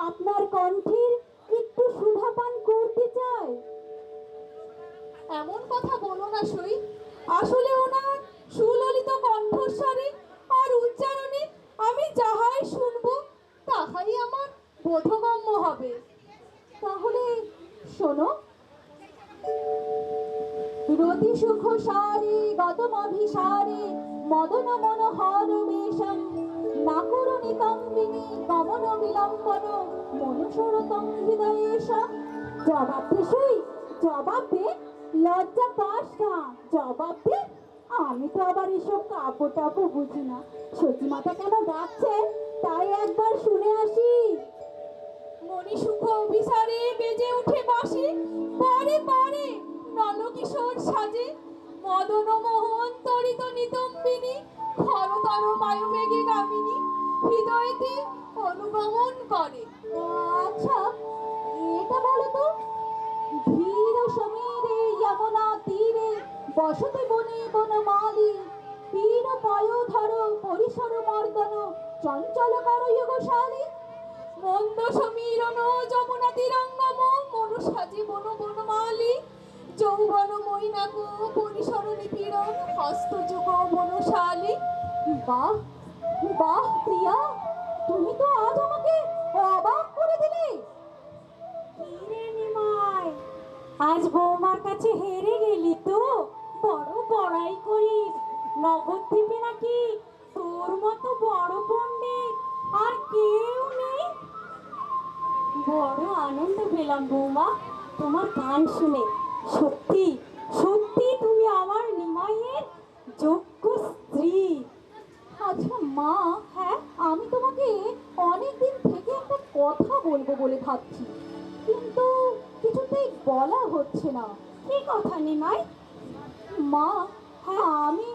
আপনার কণ্ঠের একটু সুধা পান করতে চায়। এমন কথা বলো না সই। আসলে ওনার সুললিত কণ্ঠস্বরে আর উচ্চারণে আমি যাহাই শুনবো তাহাই আমার বোধগম্য হবে। তাহলে শোনো। রতি সুখ সারে গতমভিসারে মদন মনোহর বেশম নাকুরণি তম্বিনী গমন বিলম্বন মনুসরতম হৃদয়েশম। জবাব দে সই, জবাব দে। লজ্জা পাস না, জবাব দে। আমি তো আবার এসব কাব্য টাব্য বুঝি না। সতী মাতা কেন ডাকছে তাই একবার শুনে আসি। মণিসুখ অভিসারে বেজে উঠে বাঁশি, পরে পরে নলকিশোর সাজে মদন মোহন তরিত নিতম্বিনী খরতর বায়ুবেগে গামিনী হৃদয়তে অনুগমন করে। আচ্ছা, এটা বলো তো। ধীর সমীরে যমুনা তীরে বসতি বনে বনমালী পীর পয়োধর পরিসর মর্দন চঞ্চল করয়োগশালী। মন্দ সমীরণ যমুনা তিরঙ্গম মনু সাজে বন বনমালী যৌবন মৈনাক পরিসর নিপীড়ন হস্তযুগ বনশালী। বাহ বাহ প্রিয়া, তুমি তো আজ আমাকে অবাক করে দিলে। কিরে নিমাই, আজ বৌমার কাছে হেরে গেলি তো? বড় বড়াই করিস। নবদ্বীপে নাকি তোর মতো বড় পণ্ডিত আর কেউ নেই। বড় আনন্দ পেলাম বৌমা তোমার গান শুনে। সত্যি সত্যি তুমি আমার নিমাইয়ের যোগ্য স্ত্রী। আচ্ছা মা, হ্যাঁ আমি তোমাকে অনেকদিন থেকে একটা কথা বলবো বলে ভাবছি, কিন্তু কিছুতেই বলা হচ্ছে না। কি কথা নিমাই? মা, হ্যাঁ আমি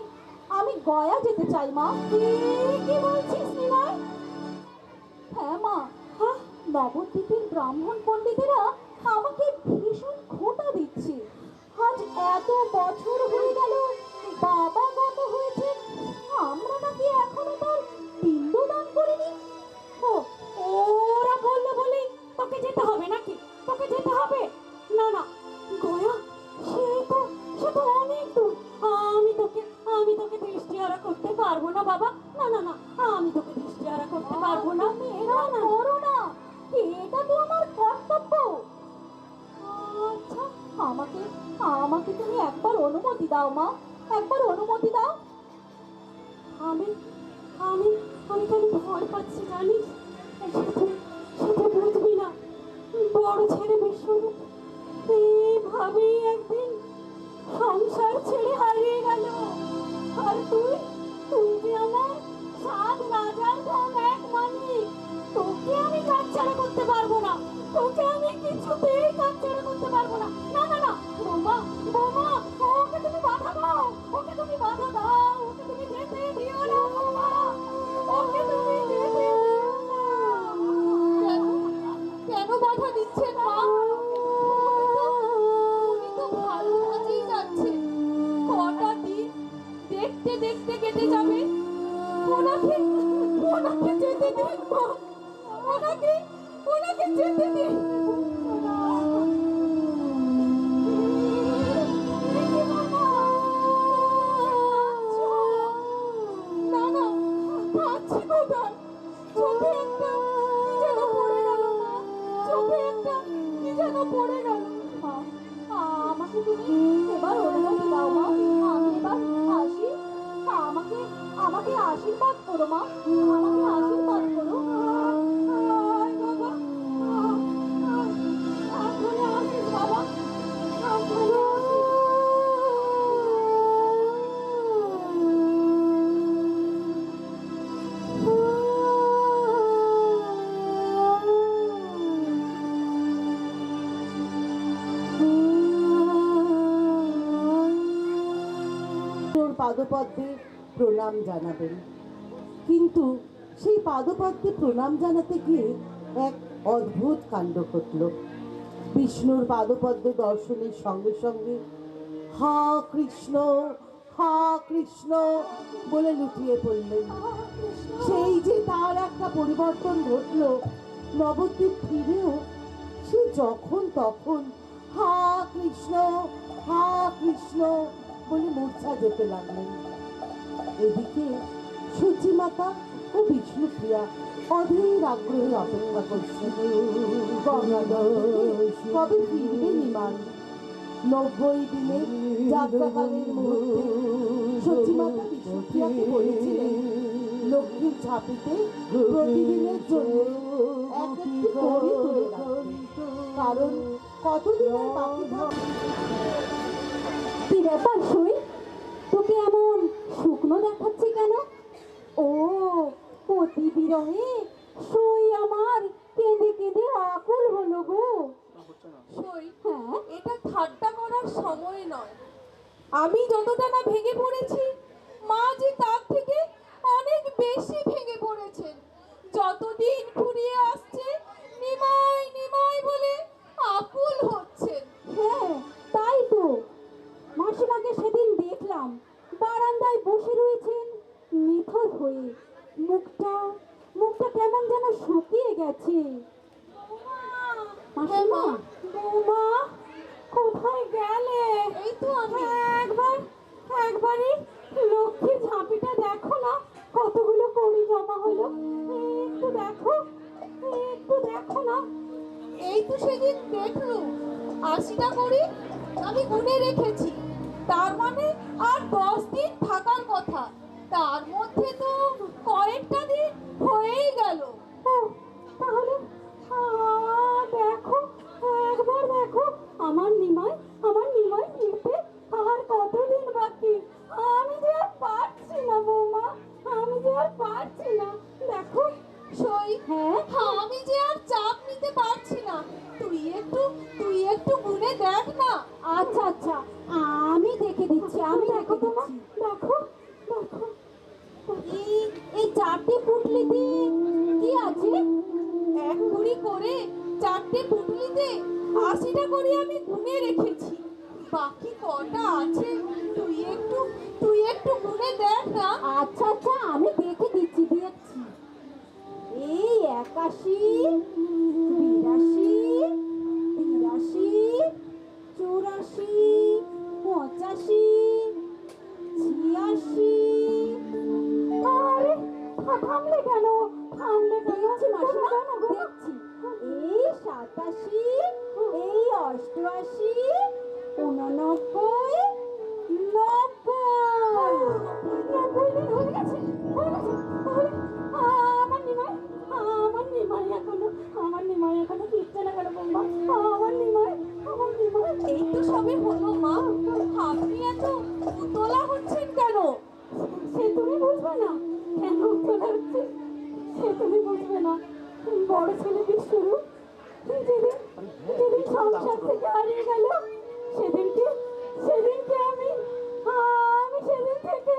আমি গয়া যেতে চাই মা। কি বলছিস নিমাই? হ্যাঁ মা, হ্যাঁ নবদ্বীপের ব্রাহ্মণ পণ্ডিতেরা আমাকে ভীষণ খোঁটা দিচ্ছে। আজ এত বছর হয়ে গেল বাবা গত হয়েছে, আমরা নাকি এখনো তার পিণ্ডদান করিনি। ও, ওরা বললো বলে তোকে যেতে হবে নাকি? তোকে যেতে হবে? না না, গয়া সে তো অনেক দূর। আমি তোকে দৃষ্টিহারা করতে পারবো না বাবা। না না না, আমি তোকে দৃষ্টিহারা করতে পারবো না। এরকম করো না, এটা তো আমার কর্তব্য। আচ্ছা, আমাকে আমাকে তুমি একবার অনুমতি দাও মা, একবার অনুমতি দাও। আমি আমি আমি কেন ভয় পাচ্ছি জানিস? সেটা বুঝবি না। বড় ছেলে বিশ্বরূপ এইভাবেই একদিন সংসার ছেড়ে হারিয়ে গেল। আর তুই তুই যে আমার 7 রাজার ধন এক মালিক, তোকে আমি কাছছাড়া করতে পারবো না। তোকে আমি কিছুতেই কাছছাড়া করতে পারবো না। না না না, বৌমা বৌমা, ওকে তুমি বাধা দাও, ওকে তুমি বাধা দাও, ওকে তুমি যেতে দিও না বৌমা, ওকে তুমি যেতে দিও না। কেন বাধা দিচ্ছেন মা? উনি তো ভালো কাজেই যাচ্ছেন। কটা দিন দেখতে দেখতে কেটে যাবে। ওনাকে যেতে দিন মা, ওনাকে যেতে দিন। না না, কাঁদছি কোথায়? চোখে একটা কি যেন পড়ে গেল মা, চোখে একটা কি যেন পড়ে গেল। মা, আমাকে তুমি এবার অনুমতি দাও মা, আমি এবার আসি। আমাকে আমাকে আশীর্বাদ করো মা, আমাকে আশীর্বাদ করো। আয় বাবা, সাবধানে আসিস বাবা, সাবধানে আসিস। তোর পাদপদ্মে প্রণাম জানাবেন। কিন্তু সেই পাদপদ্মে প্রণাম জানাতে গিয়ে এক অদ্ভুত কাণ্ড ঘটল। বিষ্ণুর পাদপদ্ম দর্শনের সঙ্গে সঙ্গে হা কৃষ্ণ, হা কৃষ্ণ বলে লুটিয়ে পড়লেন। সেই যে তার একটা পরিবর্তন ঘটল, নবদ্বীপ ফিরেও সে যখন তখন হা কৃষ্ণ, হা কৃষ্ণ বলে মূর্ছা যেতে লাগলেন। এদিকে সূচিমাতা ও বিষ্ণুপ্রিয়া অধীর আগ্রহে অপেক্ষা করছেন গঙ্গাধর থেকে কবে ফিরবে নিমাই। 90 দিনের যাত্রাকালের মুহূর্তে সচিমাতা বিষ্ণুপ্রিয়াকে বলেছিলেন লক্ষ্মীর ঝাঁপিতে প্রতিদিনের জন্য এক একটি কড়ি তুলে রাখতে, কারণ কতদিন আর বাকি থাকবে। কি ব্যাপার সই, তোকে এমন শুকনো দেখাচ্ছে কেন? ও পতি বিরহে সই আমার কেঁদে কেঁদে আকুল হলো গো। সই, হ্যাঁ, এটা ঠাট্টা করার সময় নয়। আমি যতটা না ভেঙে পড়েছি, মা যে তার থেকে অনেক বেশি ভেঙে পড়েছেন। যতদিন ফুরিয়ে আসছে নিমাই নিমাই বলে আকুল হচ্ছেন। হ্যাঁ তাই তো, মাসিমাকে সেদিন দেখলাম বারান্দায় বসে রয়েছেন নিথর হয়ে, মুখটা মুখটা কেমন যেন শুকিয়ে গেছে। মাসিমা, বৌমা কোথায় গেলে? এই তো আমি। একবারই লক্ষ্মীর ঝাঁপিটা দেখো না, কতগুলো কড়ি জমা হলো। একটু দেখো, একটু দেখো না। এই তো সেদিন দেখলুম 80টা করি আমি গুনে রেখেছি। তার মানে আর 10 দিন থাকার কথা, তার মধ্যে তো কয়েকটা দিন হয়েই গেল। ও, তাহলে দেখো, একবার দেখো, আমার নিমাই ফিরতে আর কতদিন বাকি। আমি যে আর পারছি না বৌমা, আমি যে আর পারছি না। দেখো সই, হ্যাঁ আমি যে আর চাপ নিতে পারছি না। তুই একটু গুনে দেখ না। আচ্ছা আচ্ছা, আমি দেখে দিচ্ছি, আমি দেখো তোমার দেখো দেখো, এই 4টে পুটলিতে কি আছে? 1 কুড়ি করে 4টে পুটলিতে 80টা করে আমি গুনে রেখেছি। বাকি কটা আছে তুই একটু গুনে দেখ না। আচ্ছা আচ্ছা, আমি দেখে দিচ্ছি দেখছি। এই 81, 82, 83, 84, 85, 86। আরে থামলে কেন? দেখছি মাসিমা, দেখছি। এই 87, এই 88, 89, 90 দিন হয়ে গেছে। তাহলে আমার নিমাই এখনো ফিরছে না কেন বৌমা? আমার নিমাই। এই তো সবে হলো মা, আপনি এত উতলা হচ্ছেন কেন? সে তুমি বুঝবে না কেন উত্তরা হচ্ছে, সে তুমি বুঝবে না। বড় ছেলে বিশ্বরূপ যেদিন যেদিন সংসার থেকে হারিয়ে গেল, সেদিনকে আমি সেদিন থেকে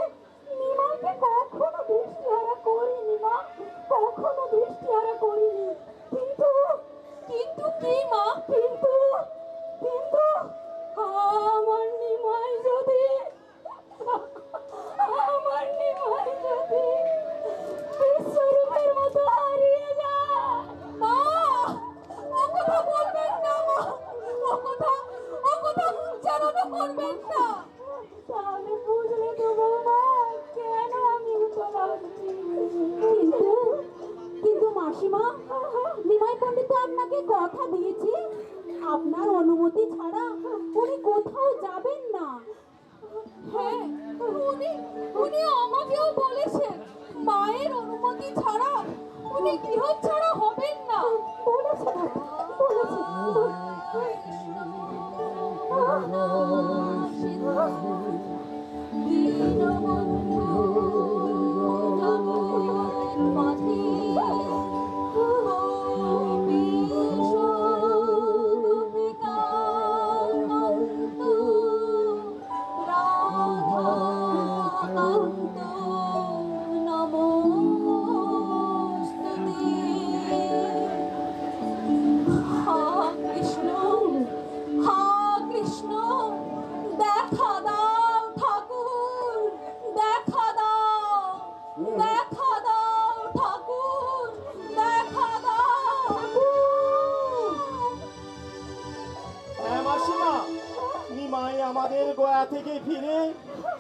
নিমাকে কখনো দৃষ্টিহারা করিনি মা, কখনো দৃষ্টিহারা করিনি। কিন্তু কিন্তু কি মা? কিন্তু কিন্তু আমার নিমাই যদি বিশ্বরূপের মতো হারিয়ে যায়। মা, ও কথা বলবেন না মা, ও কথা উচ্চারণ করবেন না। তাহলে বুঝলে তো বৌমা কেন আমি উতলা হচ্ছি। কিন্তু মাসিমা, নিমাই পণ্ডিত আপনাকে কথা দিয়েছে আপনার অনুমতি ছাড়া উনি কোথাও যাবেন না। হ্যাঁ, উনি আমাকেও বলেছেন মায়ের অনুমতি ছাড়া উনি গৃহ ছাড়া হবেন না। বলেছে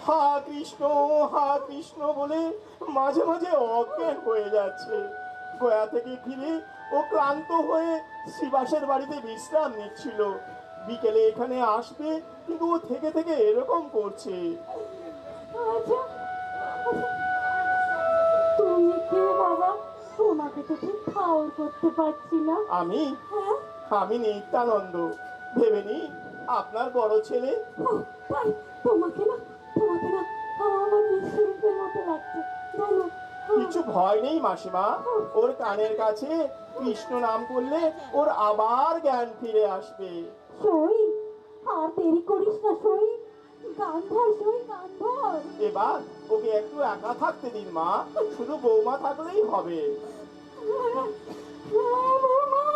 হা কৃষ্ণ বলে মাঝে মাঝে অজ্ঞান হয়ে যাচ্ছে। গয়া থেকে ফিরে ও ক্লান্ত হয়ে শ্রীবাসের বাড়িতে বিশ্রাম নিচ্ছিল। বিকেলে এখানে আসবে, কিন্তু ও থেকে থেকে এরকম করছে। আচ্ছা, তুমি কে বাবা? তোমাকে তো ঠিক ঠাউর করতে পারছি না। আমি হ্যাঁ, আমি নিত্যানন্দ। ভেবে নি আপনার বড় ছেলে। ও, তাই তোমাকে না আমার নিঃশরীরের মতো লাগছে জানো। কিছু ভয় নেই মাসিমা, ওর কানের কাছে কৃষ্ণ নাম করলে ওর আবার জ্ঞান ফিরে আসবে। সই, আর দেরি করিস না সই, গান ধর সই, গান ধর। এবার ওকে একটু একা থাকতে দিন মা, শুধু বৌমা থাকলেই হবে। হ্যাঁ, বৌমা,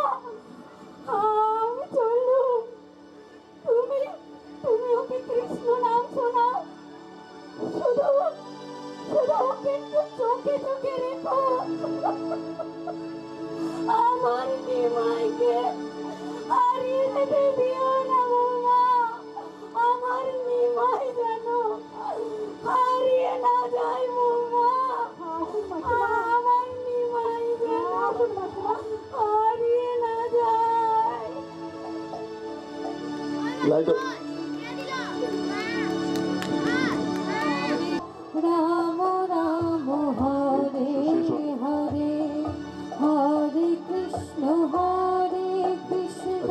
আমি চললুম। তুমি তুমি ওকে কৃষ্ণ নাম শোনাও, শুধু শুধু ওকে একটু চোখে চোখে রেখো। আমার নিমাইকে হারিয়ে যেতে দিও না বৌমা। আমার নিমাই যেন হারিয়ে না যায় বৌমা। আমার নিমাই যেন হারিয়ে না যায়। রাম রাম হরে হরে, হরে কৃষ্ণ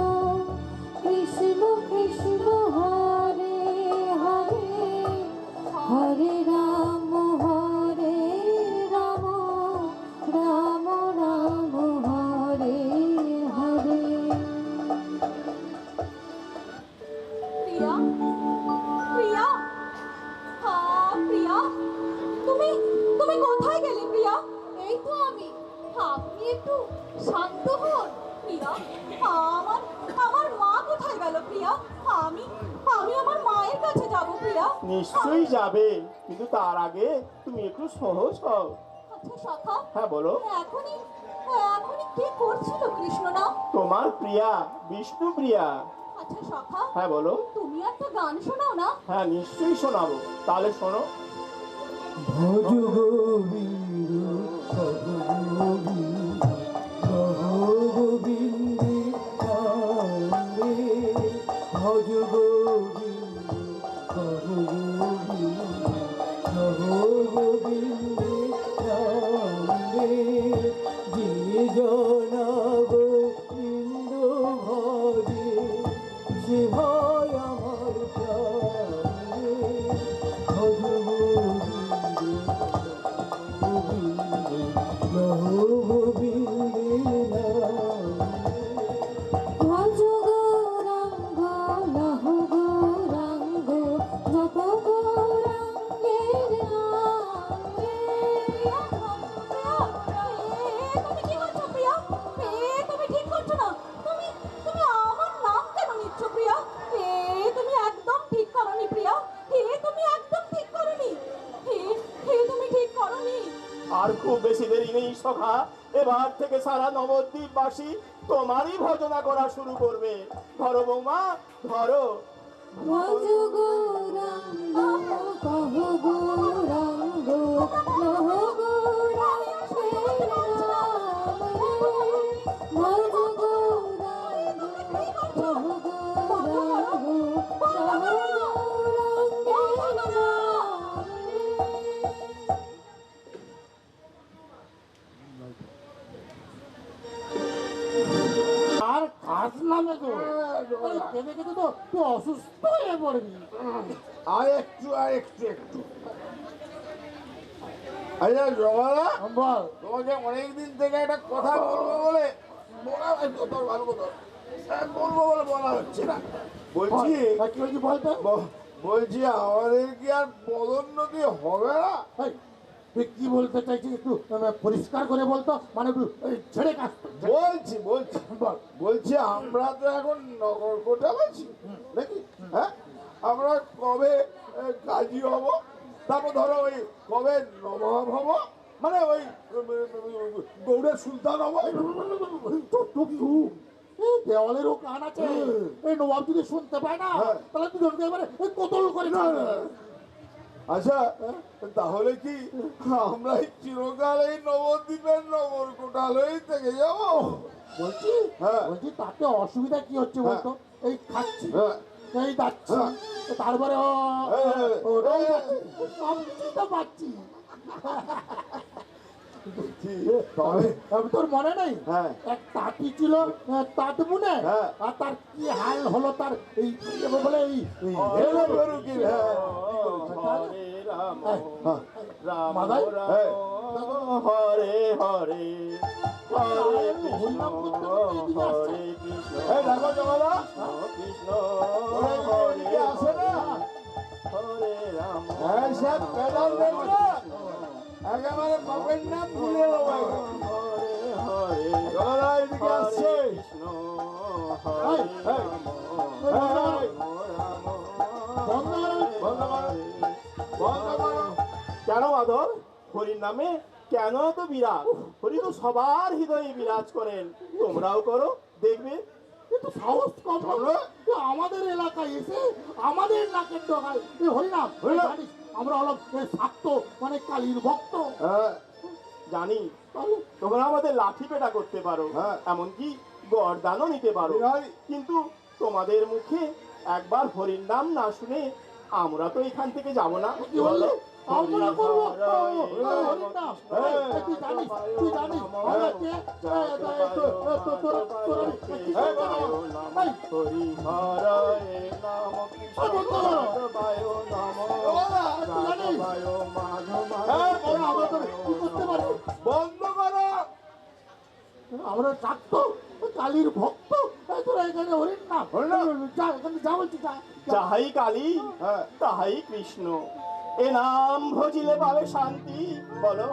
কৃষ্ণ কৃষ্ণ হরে হরে, হরে রাম রাম রাম হরে হরে। প্রিয়া, প্রিয়া, প্রিয়া, তুমি তুমি কোথায় গেলে প্রিয়া? এই তো আমি। আপনি একটু শান্ত হন প্রিয়া। আমার আমার মা কোথায় গেল প্রিয়া? আমি আমি আমার মায়ের কাছে যাব প্রিয়া। নিশ্চয়ই যাবে, কিন্তু তার আগে তুমি একটু সহজ হও। আচ্ছা সখা, হ্যাঁ বলো। এখনই এখনই কি করছিল কৃষ্ণ নাম? তোমার প্রিয়া বিষ্ণু প্রিয়া। আচ্ছা সখা, হ্যাঁ বলো। তুমি একটা গান শোনাও না। হ্যাঁ নিশ্চয়ই শোনাবো, তাহলে শোনো। ভজ গোবিন্দ ভজ গোবিন্দ গোবিন্দে কান্দে, ভজ গোবিন্দ গোবিন্দে কান্দে, যে জনা গোবিন্দ ভজে সে হয় আমার প্রাণে। ভজ ভজ গৌরাঙ্গ লহ গৌরাঙ্গ জপ গৌরাঙ্গের নামে। তুমি কি করছো প্রিয়া? তুমি ঠিক করছো না। তুমি তুমি আমার নাম কেন নিচ্ছ প্রিয়া? তুমি একদম ঠিক করনি প্রিয়া। তুমি একদম ঠিক করনি। তুমি ঠিক করনি। আর খুব বেশি দেরি নেই সখা, এবার থেকে সারা নবদ্বীপবাসী তোমারই ভজনা করা শুরু করবে। ধরো বৌমা, ধরো। ভজ গৌরাঙ্গ কহ গৌরাঙ্গ লহ গৌরাঙ্গের নামে। ভজ গৌরাঙ্গ কহ গৌরাঙ্গ লহ গৌরাঙ্গের নামে। আর খাস নামে তো কেঁদে কেঁদে তো তুই অসুস্থ হয়ে পড়বি। আর একটু আচ্ছা জমালা, বল। তোমাকে অনেকদিন থেকে একটা কথা বলবো বলে বলবো বলে বলা হচ্ছে না। বলছি কি বলছি বলতো? বলছি আমাদের কি আর পদোন্নতি হবে না? এই, তুই কি বলতে চাইছিস একটু পরিষ্কার করে বলতো, মানে একটু ছেড়ে কাজ বলছি বল। বলছি আমরা তো এখন নগর কোটাল আছি নাকি? হ্যাঁ, আমরা কবে কাজী হব, তারপর ধরো ওই কবে নবাব হব, মানে ওই গৌড়ের সুলতান হব। দেওয়ালেরও কান আছে, এই নবাব যদি শুনতে পায় না হ্যাঁ। তাহলে দুজনকে এবারে কোতল করে না, ছাড়বে। না, আচ্ছা তাহলে কি আমরা এই চিরকাল এই নবদ্বীপের নগর কোটালই থেকে যাবো? বলছি হ্যাঁ। বলছি তাতে অসুবিধা কি হচ্ছে বলতো? এই খাচ্ছি হ্যাঁ। এই যাচ্ছি হ্যাঁ। তারপরে ওটাও পাচ্ছি, সব কিছুই তো পাচ্ছি। তোর মনে নেই হ্যাঁ। এক তাঁতি ছিল তাঁত বুনে হ্যাঁ। আর তার কি হাল হলো তার এই বলে এই এলো গরু কি? হ্যাঁ। হরে রাম হ্যাঁ। রাম মাদাই? রাম হ্যাঁ। হরে হরে হরে কৃষ্ণ হরে কৃষ্ণ এই দেখো জমাদা, কৃষ্ণ ওরা হরে এদিকে আসে না? হরে রাম এই সব পেডাল দেবো না, একেবারে বাপের নাম ভুলে দেবো। হরে হরে জমাদা এদিকে আসছে। কৃষ্ণ হরে রাম এই, রাম বন্ধ করো। বন্ধ করো, বন্ধ করো। কেন আদর হরির নামে কেন তো বিরাজ? হরি তো সবার হৃদয়ে বিরাজ করেন, তোমরাও করো দেখবে। কিন্তু সাহস কম হলো যে আমাদের এলাকায় এসে আমাদের নাকের ডগায় এই হরিনাম হরিনাম। জানিস, আমরা হলাম শাক্ত মানে কালীর ভক্ত। হ্যাঁ। জানি তোমরা আমাদের লাঠি পেটা করতে পারো, হ্যাঁ। এমনকি গরদানও নিতে পারো, বিরাই। কিন্তু তোমাদের মুখে একবার হরির নাম না শুনে আমরা তো এখান থেকে যাব না। কি বললে? আমরা করবো হরি হরে হরিনাম। হ্যাঁ। তুই জানিস আমরা কে? হরি হরে নাম কৃষ্ণ বায় নাম বায় মাধব আমরা তো কি করতে পারি? বন্ধ করো। আমরা শাক্ত কালীর ভক্ত, এই তোরা এখানে হরিনাম হরিনাম। যা এখানে যা বলছি যা। যাহাই কালী হ্যাঁ। তাহাই কৃষ্ণ, এ নাম ভজিলে পাবে শান্তি। বলো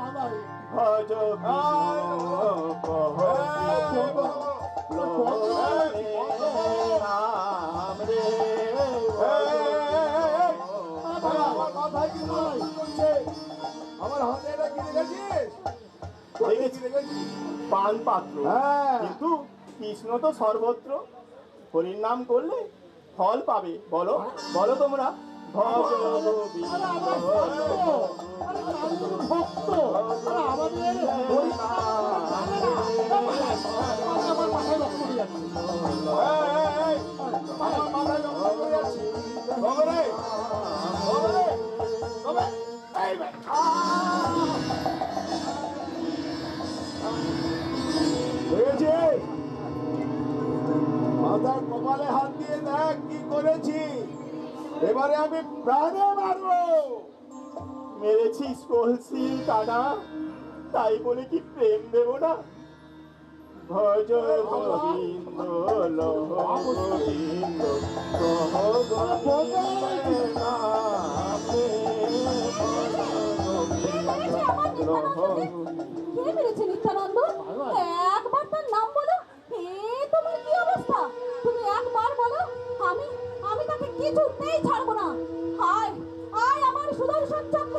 ভজ কৃষ্ণ নাম রে আমার মাথায় কি চলছে? আমার হাতে এটা কি দেখেছিস? দেখেছি পান পাত্র, হ্যাঁ। কিন্তু কৃষ্ণ তো সর্বত্র। হরির নাম করলে ফল পাবে। বলো বলো তোমরা ভজ গোবিন্দ ভক্ত আমাদের আমার মাথায় রক্ত দিয়ে যাচ্ছে। আমার মাথায় রক্ত পড়ে যাচ্ছে। তবে রে, তবে রে, তবে, এই বে, দেখেছিস? মাথার কপালে হাত দিয়ে দেখ কি করেছি। এবারে আমি প্রাণে মারবো। মেরেছিস কলসির কানা, তাই বলে কি প্রেম দেব না? ভজ গোবিন্দ লহ গোবিন্দ কহ গোবিন্দের নামে কে মেরেছে নিত্যানন্দ? একবার তার নাম বলো। তোমার কি অবস্থা? তুমি একবার বলো, আমি আমি তাকে কিছুতেই ছাড়বো না। হায় আয় আমার সুদর্শন চক্র,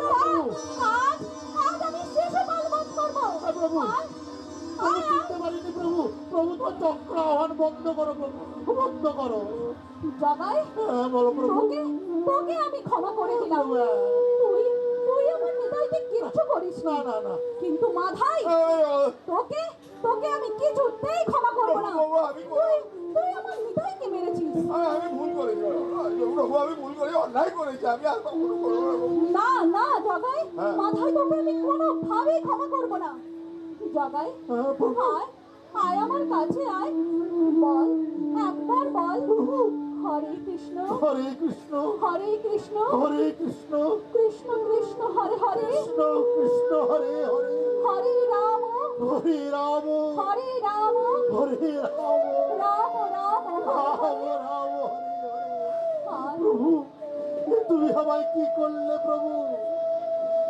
আজ আজ আমি শেষে পালবন করবো। প্রভু আয়, আমি আয়, চিনতে পারিনি প্রভু। প্রভু তো চক্র আহ্বান বন্ধ করো প্রভু, বন্ধ করো। জগাই, হ্যাঁ, বলো প্রভু। তোকে তোকে আমি ক্ষমা করে দিলাম। তুই তুই আমার নিতাইকে কিচ্ছু করিস না না, না না কিন্তু মাধাই তোকে তোকে আমি কিছুতেই ক্ষমা করবো না। বাবা, আমি তুই তুই আমার নিতাইকে মেরেছিস। আমি ভুল করেছি প্রভু, আমি ভুল করে অন্যায় করেছি। আমি আর কখনো করবো না প্রভু। না না জগাই, হ্যাঁ। মাধাই তোকে আমি কোনোভাবেই ক্ষমা করবো না। জগাই, হ্যাঁ, প্রভু। আয় আয় আমার কাছে আয়, বল একবার বল হরে কৃষ্ণ হরে কৃষ্ণ হরে কৃষ্ণ হরে কৃষ্ণ কৃষ্ণ কৃষ্ণ হরে হরে কৃষ্ণ কৃষ্ণ হরে হরে হরে রাম হরে রাম হরে রাম হরে রাম রাম রাম রাম হরে রাম হরে হরে। হরে। প্রভু তুমি আমায় কি করলে প্রভু?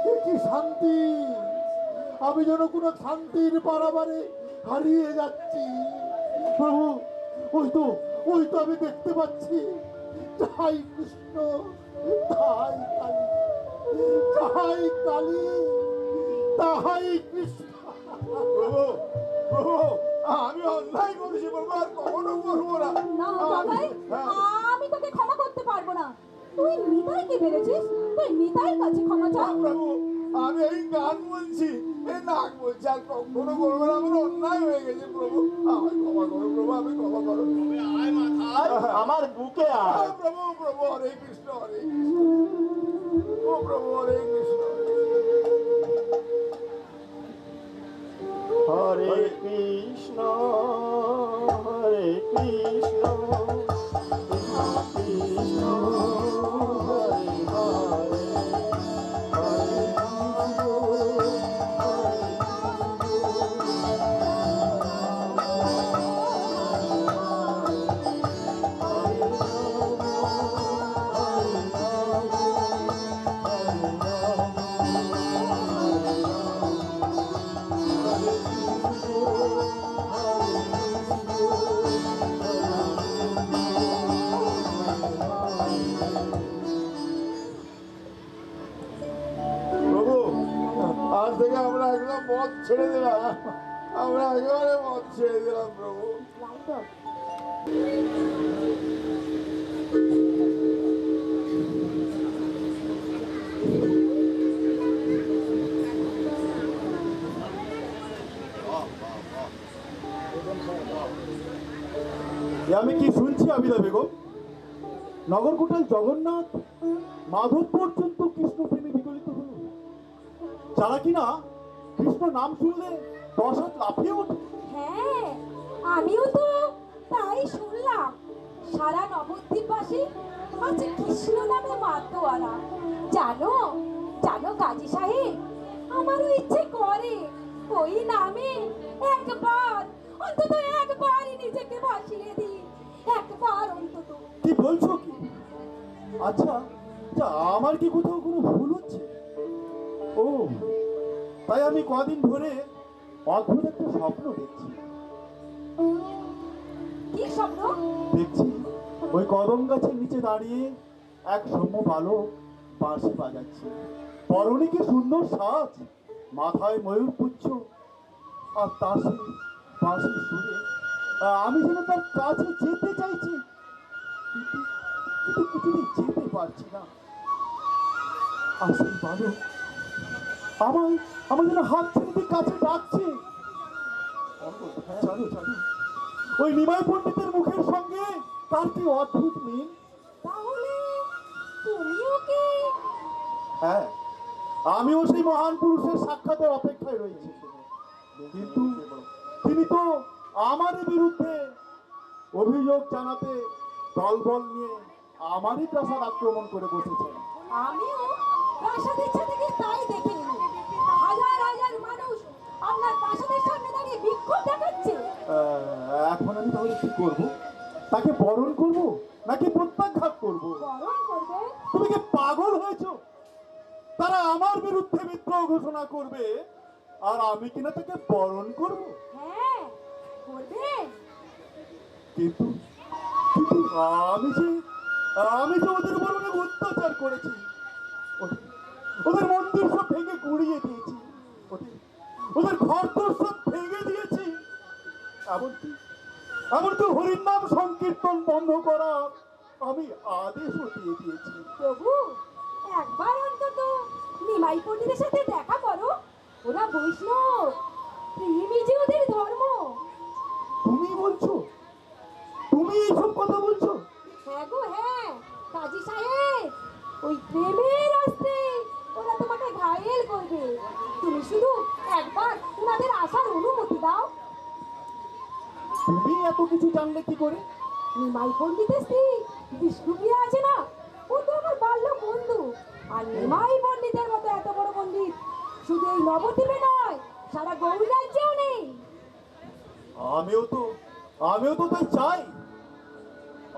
এ কি শান্তি! আমি যেন কোনো শান্তির পারাবারে হারিয়ে যাচ্ছি প্রভু। ওই তো আমি দেখতে পাচ্ছি, তাই কৃষ্ণ তাই কালী, তাই কালী, তাই কৃষ্ণ। প্রভু, প্রভু, আমি অন্যায় করেছি প্রভু, আর কখনো করবো না। না জগাই, হ্যাঁ। আমি তোকে ক্ষমা করতে পারবো না। তুই নিতাইকে বেড়েছিস, তুই নিতাইয়ের কাছে ক্ষমা চা। প্রভু আমি এই গান বলছি, এই নাক বলছি, আর কখনো করবো না, আমার অন্যায় হয়ে গেছে প্রভু, আমায় ক্ষমা করো প্রভু, আমি ক্ষমা করো। আমার বুকে আয়। প্রভু প্রভু হরে কৃষ্ণ হরে কৃষ্ণ, ও প্রভু হরে কৃষ্ণ হরে কৃষ্ণ হরে কৃষ্ণ কৃষ্ণ হরে হরে হরে প্রভু, আজ থেকে আমরা একদম মদ ছেড়ে দিলাম, আমরা একেবারে মদ ছেড়ে দিলাম প্রভু। এ আমি কি শুনছি আবিদা বেগম? নগরকোটায় জগন্নাথ মাধব পর্যন্ত কৃষ্ণ প্রেমে বিগলিত হল, যারা কিনা কৃষ্ণ নাম শুনলে 10 হাত লাফিয়ে ওঠে। হ্যাঁ, আমিও তো তাই শুনলাম। সারা নবদ্বীপবাসী আছে কৃষ্ণ নামে মাতোয়ারা। জানো জানো কাজী সাহেব, আমারও ইচ্ছে করে ওই নামে একবার, অন্তত একবারই নিজেকে ভাসিয়ে দিই, একবার অন্তত। কি বলছো কি? আচ্ছা আচ্ছা, আমার কি কোথাও কোনো ভুল হচ্ছে? ও, তাই আমি কদিন ধরে অদ্ভুত একটা স্বপ্ন দেখছি। কি স্বপ্ন? দেখছি ওই কদম গাছের নিচে দাঁড়িয়ে এক সৌম্য বালক বাঁশি বাজাচ্ছে, পরনে কি সুন্দর সাজ, মাথায় ময়ূর পুচ্ছ, আর তার সেই বাঁশির সুরে আমি যেন তার কাছে যেতে চাইছি, কিন্তু কিন্তু কিছুতেই যেতে পারছি না। আর সেই বালক আমায় আমার যেন হাত ছেড়ে দিয়ে কাছে ডাকছে। জানো জানো, ওই নিমাই পণ্ডিতের মুখের সঙ্গে তার কি অদ্ভুত মিল। তাহলে তুমিও কি? হ্যাঁ, আমিও সেই মহান পুরুষের সাক্ষাতের অপেক্ষায় রয়েছি, কিন্তু তিনি তো আমারই বিরুদ্ধে অভিযোগ জানাতে দলবল নিয়ে আমারই প্রাসাদ আক্রমণ করে বসেছেন। আমিও প্রাসাদের ছাদে গিয়ে তাই দেখে এলাম। হাজার হাজার মানুষ আপনার প্রাসাদের সামনে দাঁড়িয়ে বিক্ষোভ দেখাচ্ছে। এখন আমি তাহলে কি করব? তাকে বরণ করব নাকি প্রত্যাঘাত করব? বরণ করবে? তুমি কি পাগল হয়েছো? তারা আমার বিরুদ্ধে বিদ্রোহ ঘোষণা করবে আর আমি কিনা তাকে বরণ করব? হ্যাঁ, করবেন। কিন্তু কিন্তু আমি যে ওদের উপর অনেক অত্যাচার করেছি, ওদের মন্দির সব ভেঙে গুড়িয়ে দিয়েছি, ওদের ঘর তোর সব ভেঙে দিয়েছি, এমনকি হরির নাম সংকীর্তন বন্ধ করা আমি আদেশও দিয়ে দিয়েছি। প্রভু, একবার অন্তত নিমাই পণ্ডিতের সাথে দেখা করো। ওরা বৈষ্ণব, প্রেমই যে ওদের ধর্ম। তুমি বলছো? তুমি এইসব কথা বলছো? হ্যাঁ গো হ্যাঁ, কাজী সাহেব, ওই প্রেমের আসতে ওরা তোমাকে ঘায়েল করবে। তুমি শুধু একবার ওনাদের আসার অনুমতি দাও। তুমি এত কিছু জানলে কি করে? নিমাই পণ্ডিতের স্ত্রী বিষ্ণুপ্রিয়া আছে না, ও তো আমার বাল্য বন্ধু। আর নিমাই পণ্ডিতের মতো এত বড় পণ্ডিত শুধু এই নবদ্বীপে নয়, সারা গৌর রাজ্যেও নেই। আমিও তো তাই চাই,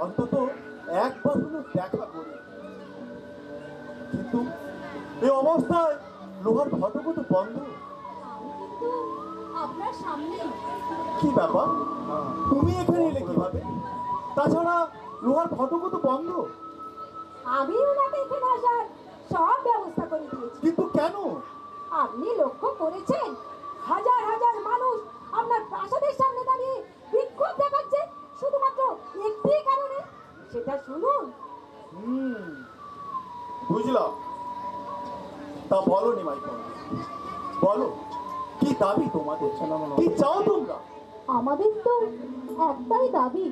অন্তত একবার হলো দেখা করি। কিন্তু এই অবস্থায় লোহার ফটকও তো বন্ধ। কিন্তু আপনার সামনে কি ব্যাপার? তুমি এখানে এলে কিভাবে? তাছাড়া লোহার ফটকও তো বন্ধ। আমি ওনাকে এখানে আসার সব ব্যবস্থা করে দিয়েছি। কিন্তু কেন? আপনি লক্ষ্য করেছেন হাজার হাজার মানুষ আপনার প্রাসাদের সামনে দাঁড়িয়ে বিক্ষোভ দেখাচ্ছে শুধুমাত্র একটি কারণে? সেটা শুনুন। বুঝলাম। তা বলো নিমাই পণ্ডিত, বলো কি দাবি তোমাদের, কি চাও তোমরা? আমাদের তো একটাই দাবি,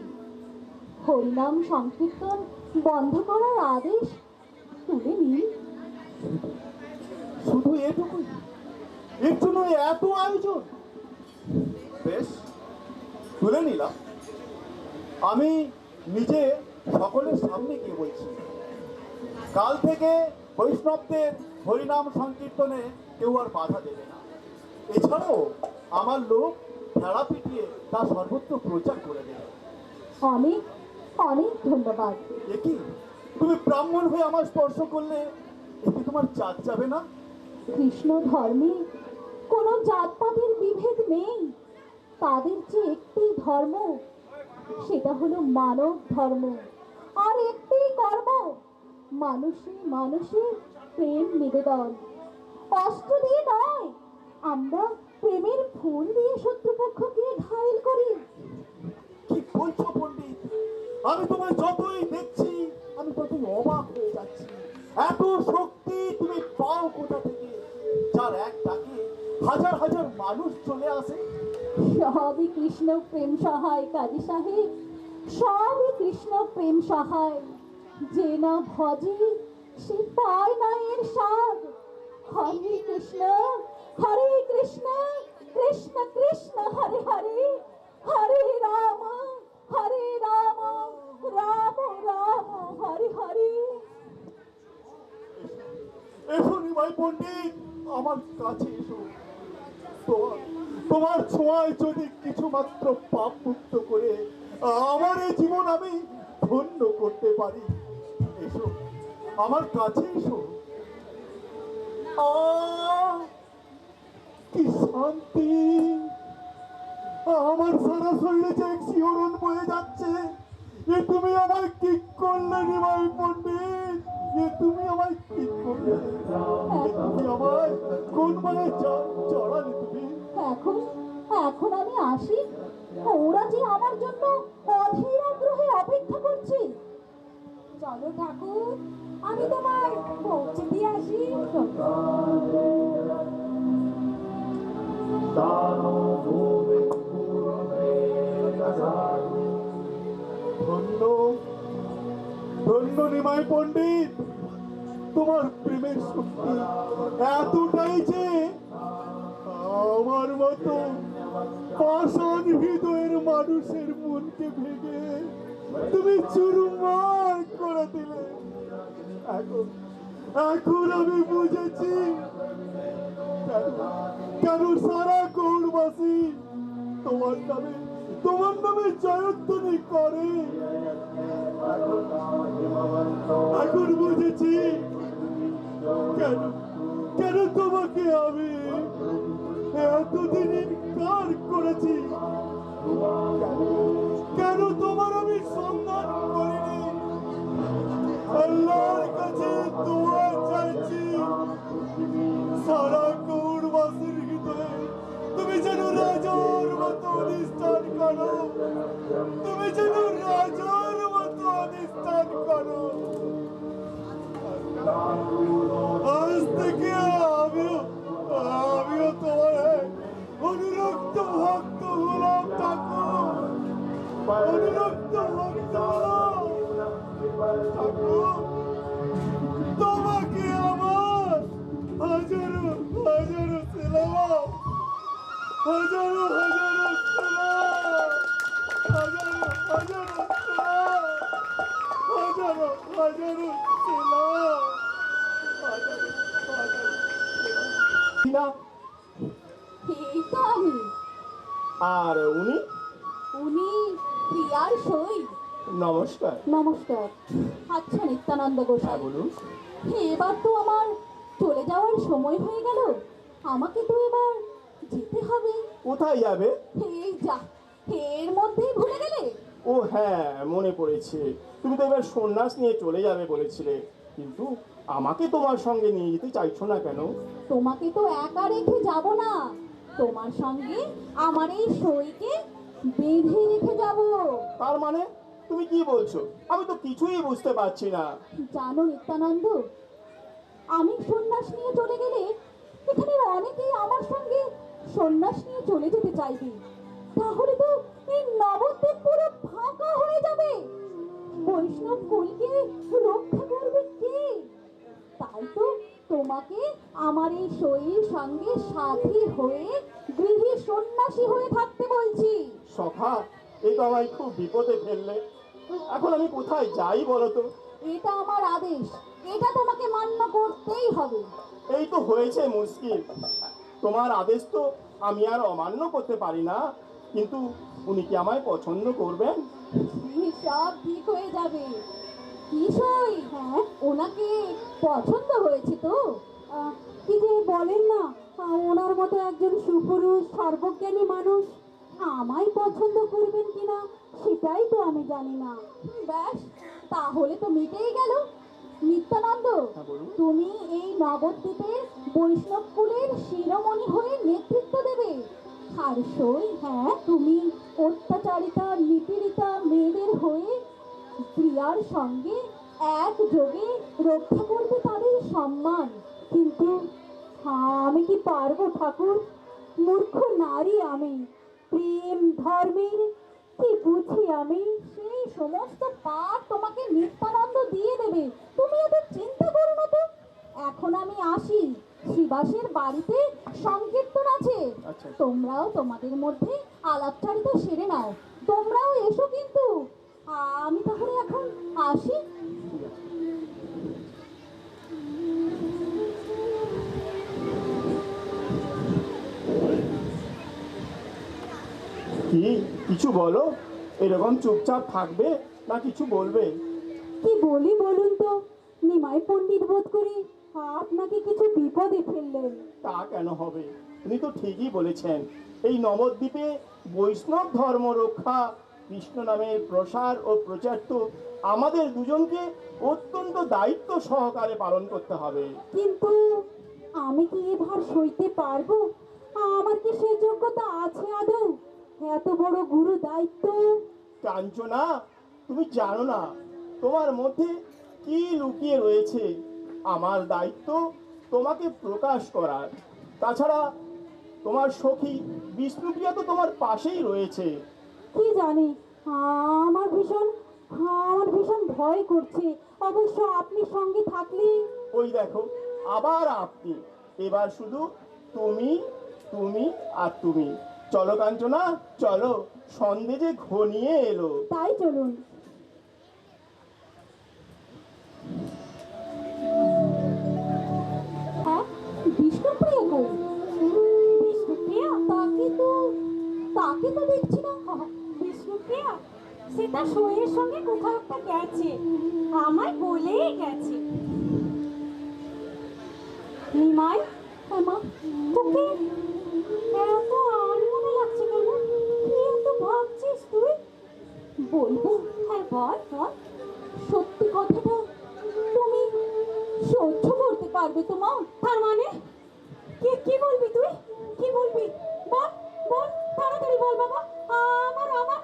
হরিনাম সংকীর্তন বন্ধ করার আদেশ তুলে নিন। শুধু এটুকুই? এর জন্য এত আয়োজন? বেশ, তুলে নিলাম। আমি নিজে সকলের সামনে গিয়ে বলছি, কাল থেকে বৈষ্ণবদের হরিনাম সংকীর্তনে কেউ আর বাধা দেবে না। এছাড়াও আমার লোক ভেড়া পিটিয়ে তা সর্বত্র প্রচার করে দেবে। অনেক অনেক ধন্যবাদ। কি তুমি ব্রাহ্মণ হয়ে আমার স্পর্শ করলে এতে তোমার জাত যাবে না? কৃষ্ণ ধর্মে কোনো জাতপাতের বিভেদ নেই। তাদের যে একটি ধর্ম, সেটা হলো মানব ধর্ম। আর একটি কর্ম, মানুষে মানুষে প্রেম নিবেদন। অস্ত্র দিয়ে নয়, আমরা প্রেমের ফুল দিয়ে শত্রুপক্ষকে ঘায়েল করি। কি বলছো পণ্ডিত? আমি তোমায় যতই দেখছি আমি ততই অবাক হয়ে যাচ্ছি। এত শক্তি তুমি পাও কোথা থেকে, যার এক ডাকে হাজার হাজার মানুষ চলে আসে? সবই কৃষ্ণ প্রেম সহায় কাজী সাহেব, সবই কৃষ্ণ প্রেম সহায়। যে না ভজে সে পায় না এর স্বাদ। হরে কৃষ্ণ কৃষ্ণ কৃষ্ণ হরে হরে, হরে রাম রাম রাম হরে হরে। এসো নিমাই পণ্ডিত, আমার কাছে এসো। তোমার ছোঁয়ায় যদি কিছু মাত্র পাপ মুক্ত করে আমার এই জীবন আমি ধন্য করতে পারি, এসো আমার কাছে এসো। কি শান্তি! আমার সারা শরীরে যে এক শিহরণ বয়ে যাচ্ছে। এ তুমি আমায় কি করলে নিমাই পণ্ডিত? এ তুমি আমায় কি করলে? এ তুমি আমায় কোন মানে চড়ালে তুমি? এখন এখন আমি আসি? ওরা যে আমার জন্য অধীর আগ্রহে অপেক্ষা করছে। চলো ঠাকুর, আমি তোমায় পৌঁছে দিয়ে আসি। ধন্য ধন্য নিমাই পণ্ডিত, তোমার প্রেমের শক্তি এতটাই যে আমার মতো পাষাণ হৃদয়ের মানুষের মনকে ভেঙে তুমি চুরমার করে দিলে। এখন এখন আমি বুঝেছি কেন সারা গৌড়বাসী তোমার নামে জয়ধ্বনি করে। এখন বুঝেছি কেন কেন তোমাকে আমি এতদিন ইনকার করেছি, কেন তোমার আমি সম্মান করিনি। আল্লাহর কাছে দোয়া চাইছি, সারা গৌড়বাসীর হৃদয়ে তুমি যেন রাজার মতো অধিষ্ঠান করো, তুমি যেন রাজার মতো অধিষ্ঠান করো। আজ থেকে আমিও তোমার অনুরক্ত ভক্ত হলাম ঠাকুর, অনুরক্ত ভক্ত হলাম ঠাকুর। তোমাকে আমার হাজারো হাজারো সেলাম, হাজারো হাজারো সেলাম, হাজারো হাজারো সেলাম, হাজারো হাজারো সেলাম, হাজারো হাজারো সেলাম। এই তো আমি। আর উনি প্রিয়ার সই। নমস্কার। নমস্কার। আচ্ছা নিত্যানন্দ গোসাই, বলুন। এবার তো আমার চলে যাওয়ার সময় হয়ে গেল। আমাকে তো এবার যেতে হবে। কোথায় যাবে? এই যা, এর মধ্যেই ভুলে গেলে? ও হ্যাঁ, মনে পড়েছে। তুমি তো এবার সন্ন্যাস নিয়ে চলে যাবে বলেছিলে, কিন্তু আমাকে তোমার সঙ্গে নিয়ে যেতে চাইছো না কেন? তোমাকে তো একা রেখে যাব না, তোমার সঙ্গে আমার এই সইকে বেঁধে রেখে যাব। তার মানে তুমি কি বলছো? আমি তো কিছুই বুঝতে পারছি না। জানো নিত্যানন্দ, আমি সন্ন্যাস নিয়ে চলে গেলে এখানের অনেকেই আমার সঙ্গে সন্ন্যাস নিয়ে চলে যেতে চাইবে। তাহলে তো এই নবদ্বীপ পুরো ফাঁকা হয়ে যাবে। বৈষ্ণব কুলকে রক্ষা করবে কে? তাই তো তোমাকে আমার এই সইয়ের সঙ্গে সাথী হয়ে গৃহে সন্ন্যাসী হয়ে থাকতে বলছি। সখা, এই তো আমায় খুব বিপদে ফেললে। এখন আমি কোথায় যাই বলো তো? এটা আমার আদেশ, এটা তোমাকে মান্য করতেই হবে। এই তো হয়েছে মুশকিল। তোমার আদেশ তো আমি আর অমান্য করতে পারি না, কিন্তু উনি কি আমায় পছন্দ করবেন? সব ঠিক হয়ে যাবে। কি সই, হ্যাঁ ওনাকে পছন্দ হয়েছে তো? কি যে বলেন না, ওনার মতো একজন সুপুরুষ সর্বজ্ঞানী মানুষ আমায় পছন্দ করবেন কিনা সেটাই তো আমি জানি না। ব্যাস, তাহলে তো মিটেই গেল। নিত্যানন্দ, হ্যাঁ, বলুন। তুমি এই নবদ্বীপের বৈষ্ণব কুলের শিরোমণি হয়ে নেতৃত্ব দেবে। আর সই, হ্যাঁ তুমি অত্যাচারিতা নিপীড়িতা মেয়েদের হয়ে প্রিয়ার সঙ্গে একযোগে রক্ষা করবে তাদের সম্মান। কিন্তু আমি কি পারবো ঠাকুর? মূর্খ নারী আমি, প্রেম ধর্মের কি বুঝি আমি? সেই সমস্ত পাঠ তোমাকে নিত্যানন্দ দিয়ে দেবে, তুমি এত চিন্তা করো না তো। এখন আমি আসি, শ্রীবাসের বাড়িতে সংকীর্তন আছে। আচ্ছা। তোমরাও তোমাদের মধ্যে আলাপচারিতা সেরে নাও, তোমরাও এসো কিন্তু। আমি তাহলে এখন আসি। কি কিছু বলো? এরকম চুপচাপ থাকবে না কিছু বলবে? কি বলি বলুন তো? নিমাই পণ্ডিত বোধ করি আপনাকে কিছু বিপদে ফেললেন। তা কেন হবে? উনি তো ঠিকই বলেছেন। এই নবদ্বীপে বৈষ্ণব ধর্ম রক্ষা, কৃষ্ণ নামের প্রসার ও প্রচার তো আমাদের দুজনকে অত্যন্ত দায়িত্ব সহকারে পালন করতে হবে। কিন্তু আমি কি এ ভার সইতে পারবো? আমার কি সে যোগ্যতা আছে আদৌ? এত বড় গুরু দায়িত্ব। কাঞ্চনা, তুমি জানো না তোমার মধ্যে কি লুকিয়ে রয়েছে। আমার দায়িত্ব তোমাকে প্রকাশ করার। তাছাড়া তোমার সখী বিষ্ণুপ্রিয়া তো তোমার পাশেই রয়েছে। কি জানি, আমার ভীষণ ভয় করছে। অবশ্য আপনি সঙ্গে থাকলে। ওই দেখো, আবার আপনি। এবার শুধু তুমি, তুমি আর তুমি। চলো কাঞ্চনা, চলো, সন্ধে যে ঘনিয়ে এলো। তাই চলুন। হ্যাঁ, বিষ্ণুপ্রিয়া কই? বিষ্ণুপ্রিয়া? তাকে তো দেখছি না। বিষ্ণুপ্রিয়া সে তার সইয়ের সঙ্গে কোথাও একটা গেছে, আমায় বলেই গেছে। নিমাই, হ্যাঁ মা, তোকে এত আনমনে লাগছে কেন? কি এত ভাবছিস তুই? বলবো? হ্যাঁ বল বল। সত্যি কথাটা তুমি সহ্য করতে পারবে তো মা? তার মানে কি কি বলবি তুই? কি বলবি? বল বল, তাড়াতাড়ি বল বাবা। আমার আমার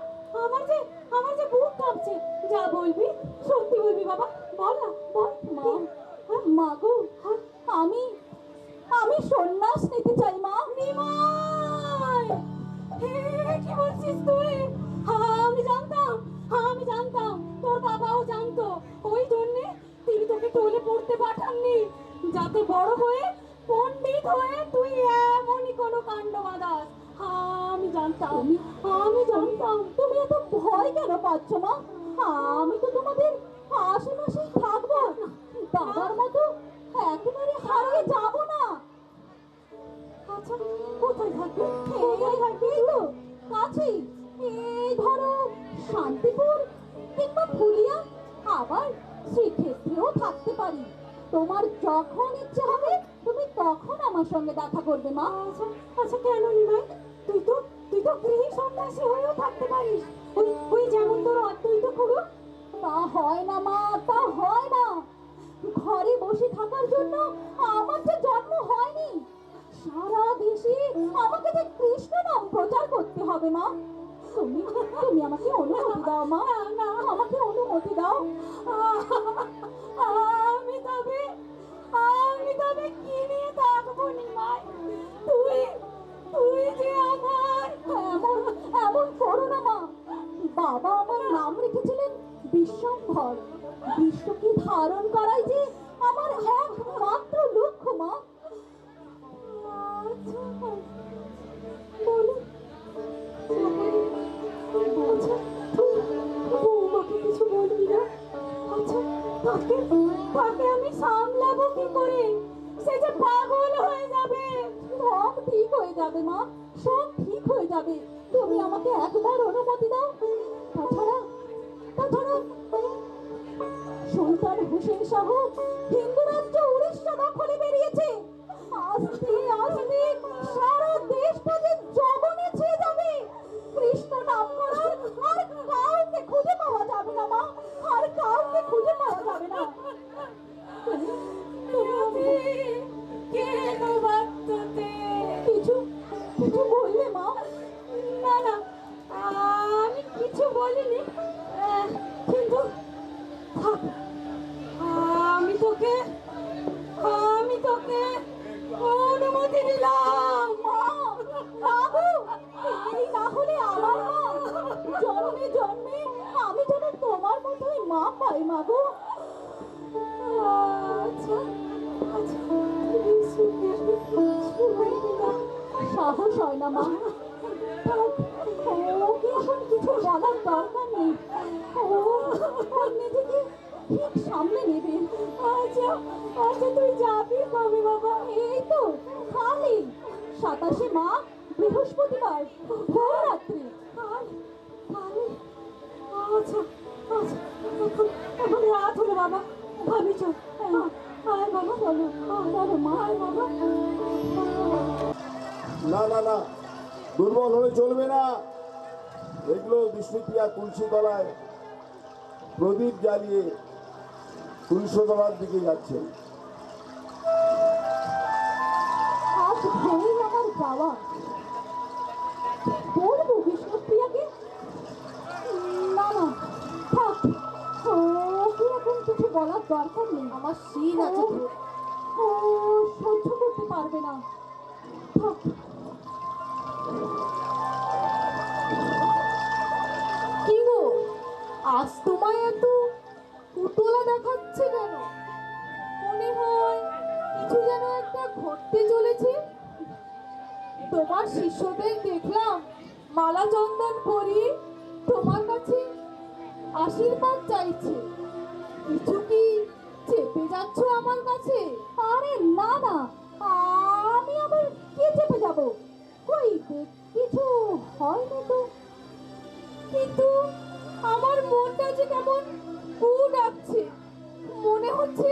আমার যে বুক কাঁপছে। যা বলবি সত্যি বলবি বাবা, বল না বল। মা, মা গো, আমি আমি সন্ন্যাস নিতে চাই মা। নিমাই, কি বলছিস তুই? আমি জানতাম তোর বাবাও জানতো। ওই জন্যে তিনি তোকে টোলে পড়তে পাঠাননি, যাতে বড় হয়ে পণ্ডিত হয়ে তুই এমনই কোনো কাণ্ড বাঁধাস। আমি জানতাম। তুমি এত ভয় কেন পাচ্ছ মা? আমি তো তোমাদের আশেপাশেই থাকবো, দাদার মতো একেবারে হারিয়ে যাব না। আচ্ছা, কোথায় থাকবি? এই তো কাছেই, এই ধরো শান্তিপুর কিংবা ফুলিয়া, আবার শ্রীক্ষেত্রেও থাকতে পারি। তোমার যখন ইচ্ছে হবে তুমি তখন আমার সঙ্গে দেখা করবে মা। আচ্ছা আচ্ছা, কেন নিমাই? তুই তো গৃহী সন্ন্যাসী হয়েও থাকতে পারিস। ওই যেমন তোর অদ্বৈত গুরু। তা হয় না মা, তা হয় না। ঘরে বসে থাকার জন্য আমার যে জন্ম হয়নি। সারা দেশে আমাকে যে কৃষ্ণ নাম প্রচার করতে হবে মা। তুমি তুমি আমাকে অনুমতি দাও মা, না আমাকে অনুমতি দাও। আমি আমি তবে কি নিয়ে থাকবো নিমাই? তুই তুই যে আমার এমন এমন করো না মা। বাবা আমার নাম রেখেছিলেন বিশ্বম্ভর। বিশ্বকে ধারণ করাই যে আমার একমাত্র লক্ষ্য মা। আচ্ছা, বলো। আচ্ছা, তুই বৌমাকে কিছু বলবি না? আচ্ছা, তাকে তাকে আমি সামলাবো কি করে? সে যে পাগল হয়ে যাবে। সব ঠিক হয়ে যাবে মা, সব ঠিক হয়ে যাবে। তুমি আমাকে একবার অনুমতি দাও। তাছাড়া তাছাড়া সুলতান হোসেন শাহ হিন্দু রাজ্য উড়িষ্যা দখলে বেরিয়েছে। আস্তে আস্তে সারা দেশটা যে জগনে ছেয়ে যাবে। কৃষ্ণ নাম করার আর কাউকে খুঁজে পাওয়া যাবে না মা, আর কাউকে খুঁজে পাওয়া যাবে না। কেন বাচ্চাতে? কিছু কিছু বললে মা? না না, আমি কিছু বলিনি, কিন্তু থাক, আমি তোকে অনুমতি দিলাম। মা, বাবু, এই না হলে আমার মা। জন্মে জন্মে আমি যেন তোমার মতোই মা পাই মা গো। আচ্ছা আচ্ছা, তুমি সুখের বলবি না? সাহস হয় না মা। থাক, ওকে এখন কিছু বলার দরকার নেই। ও নিজেকে ঠিক সামলে নেবে। আচ্ছা আচ্ছা, তুই যাবি কবে বাবা? এই তো কালই 27শে মাঘ বৃহস্পতিবার ভোর রাত্রি। কাল কাল, আচ্ছা আচ্ছা, এখন রাত হলো বাবা, ভাবি চল। আয় বাবা, চলো চলো মা। আয় বাবা। না না না, দুর্বল হলে চলবে না। এগুলো বিষ্ণুপ্রিয়া তুলসী তলায় প্রদীপ জ্বালিয়ে তুলসীতলার দিকে যাচ্ছেন। আজ ভোরেই আমার যাওয়া। বলবো বিষ্ণুপ্রিয়াকে? না না, থাক, ওকে এখন কিছু বলার দরকার নেই। আমার শিন আছে, ও সহ্য করতে পারবে না। থাক। কি গো, আজ তোমায় এত উতলা দেখাচ্ছে কেন? মনে হয় কিছু যেন একটা ঘটতে চলেছে। তোমার শিষ্যদের দেখলাম মালা চন্দন পরিয়ে তোমার কাছে আশীর্বাদ চাইছে। কিছু কি চেপে যাচ্ছ আমার কাছে? আরে না না, আমি আবার কে চেপে যাব? কই কিছু হয়নি তো। কিন্তু আমার মনটা যে কেমন কু ডাকছে। মনে হচ্ছে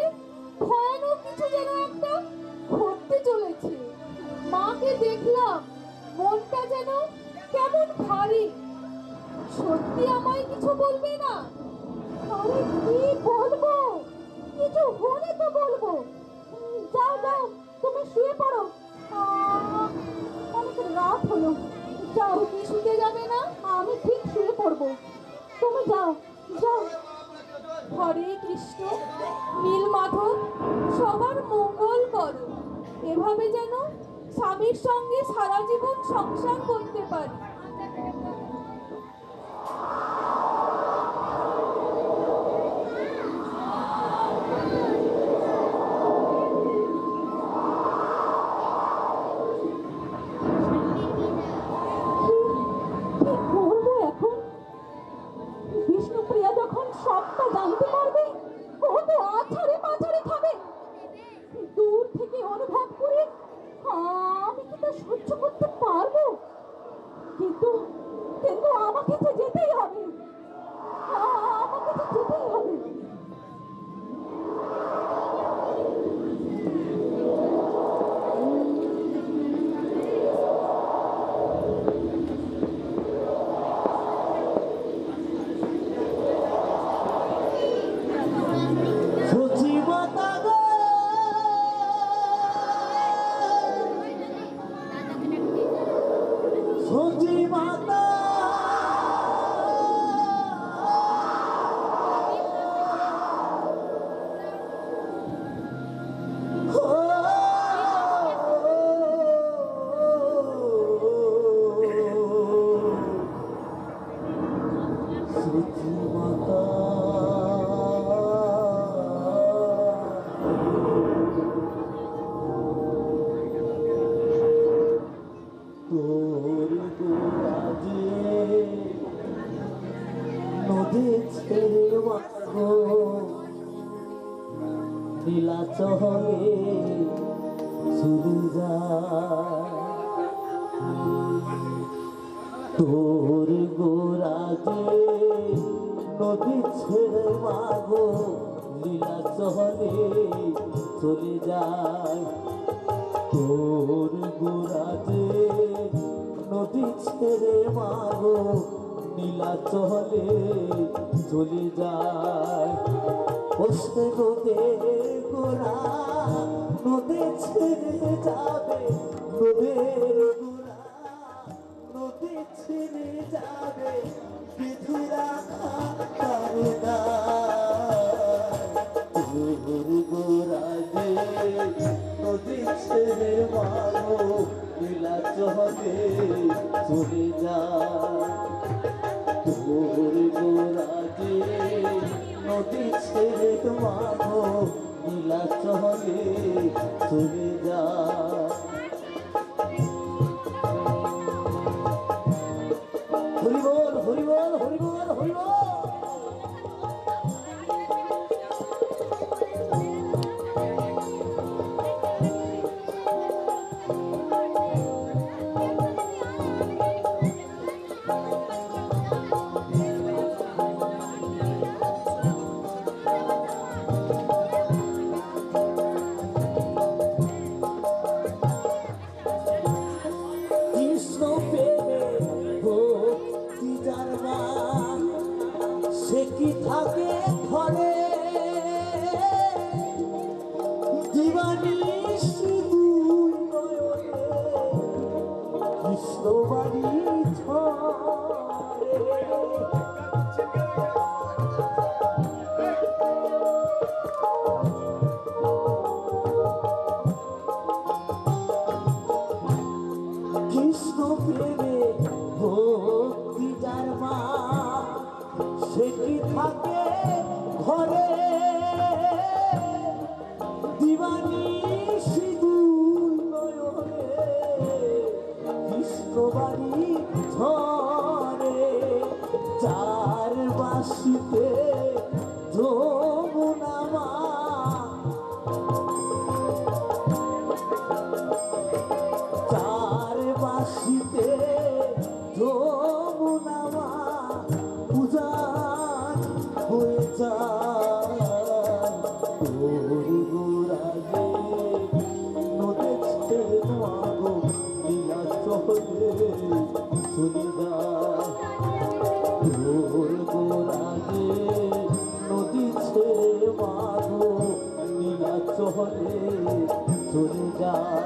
ভয়ানক কিছু যেন একটা ঘটতে চলেছে। মাকে দেখলাম, মনটা যেন কেমন ভারী। সত্যি আমায় কিছু বলবে না? আরে কি বলবো? কিছু হলে তো বলবো। যাও যাও, তুমি শুয়ে পড়ো। অনেক রাত হলো। যাও। তুমি শুতে যাবে না? আমি ঠিক শুয়ে পড়বো। তুমি যাও যাও। হরে কৃষ্ণ, নীলমাধব, সবার মঙ্গল করো। এভাবে যেন স্বামীর সঙ্গে সারা জীবন সংসার করতে পারি। কি করবো এখন? বিষ্ণুপ্রিয়া যখন সবটা জানতে পারবে, ও তো আছাড়ে পাছাড়ে খাবে। দূর থেকে অনুভব করে আমি কি তা সহ্য করতে পারবো? কিন্তু তোর গোরাজে নদী ছেড়ে মাগো নীলাচলে চলে যায় তোর গোরাজে নদী ছেড়ে মাগো নীলাচলে চলে যায় তোর গোরাজে নদী ছেড়ে মাগো নীলাচলে চলে যায় ওসে নদে গোরা নদী ছেড়ে যাবে নদের গোরা নদী ছেড়ে যাবে বিধি রাখা তারে তোর গোরাজে নদী ছেড়ে মাগো নীলাচলে চলে যায় তোর গোরাজে নদী ছেড়ে মাগো নীলাচলে চলে যায় হরিবল হরিবল হরিবল হরিবল কৃষ্ণ প্রেমে ভক্তি যার নাম, সে কি থাকে ঘরে দিবানি সিঁদুর নয়নে কৃষ্ণ বাড়ি ছড়ে কৃষ্ণ প্রেমে ভক্তি যার মা, সে কি থাকে ঘরে দিবানি সিঁদুর নয়নে কৃষ্ণ বাড়ি ঝরে চার বাসিতে যমুনা মা চার বাসিতে যমুনা মা পূজার হয়ে যায় তোর গোরাজে নদে ছেড়ে মাগো নীলাচলে চলে যায় তোর গোরাজে নদী ছেড়ে মাগো নীলাচলে চলে যায়